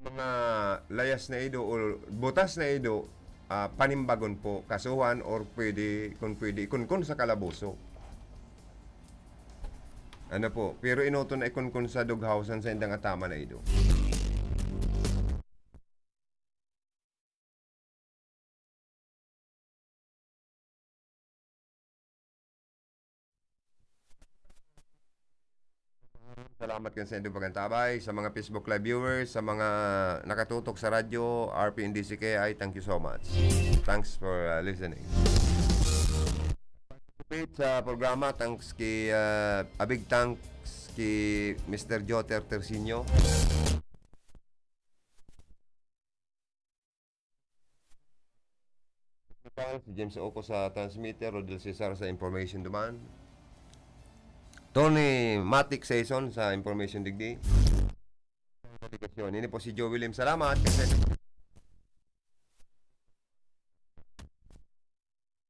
Mga layas na ido o butas na ido, panimbagon po, kasuhan or pwede, ikun-kun sa kalabuso. Ano po, pero inoto na ikun-kun sa doghousean sa indang atama na ido. Salamat kayo sa inyong pagantabay, sa mga Facebook Live viewers, sa mga nakatutok sa radyo, RPNDCKI, thank you so much. Thanks for listening. Sa programa, thanks kay a big thanks kay Mr. Joter Tersinio. Si James Oco sa transmitter, Rodel Cesar sa information demand. Tony Matic Saison sa information digdi. Ini po si Joe William. Salamat.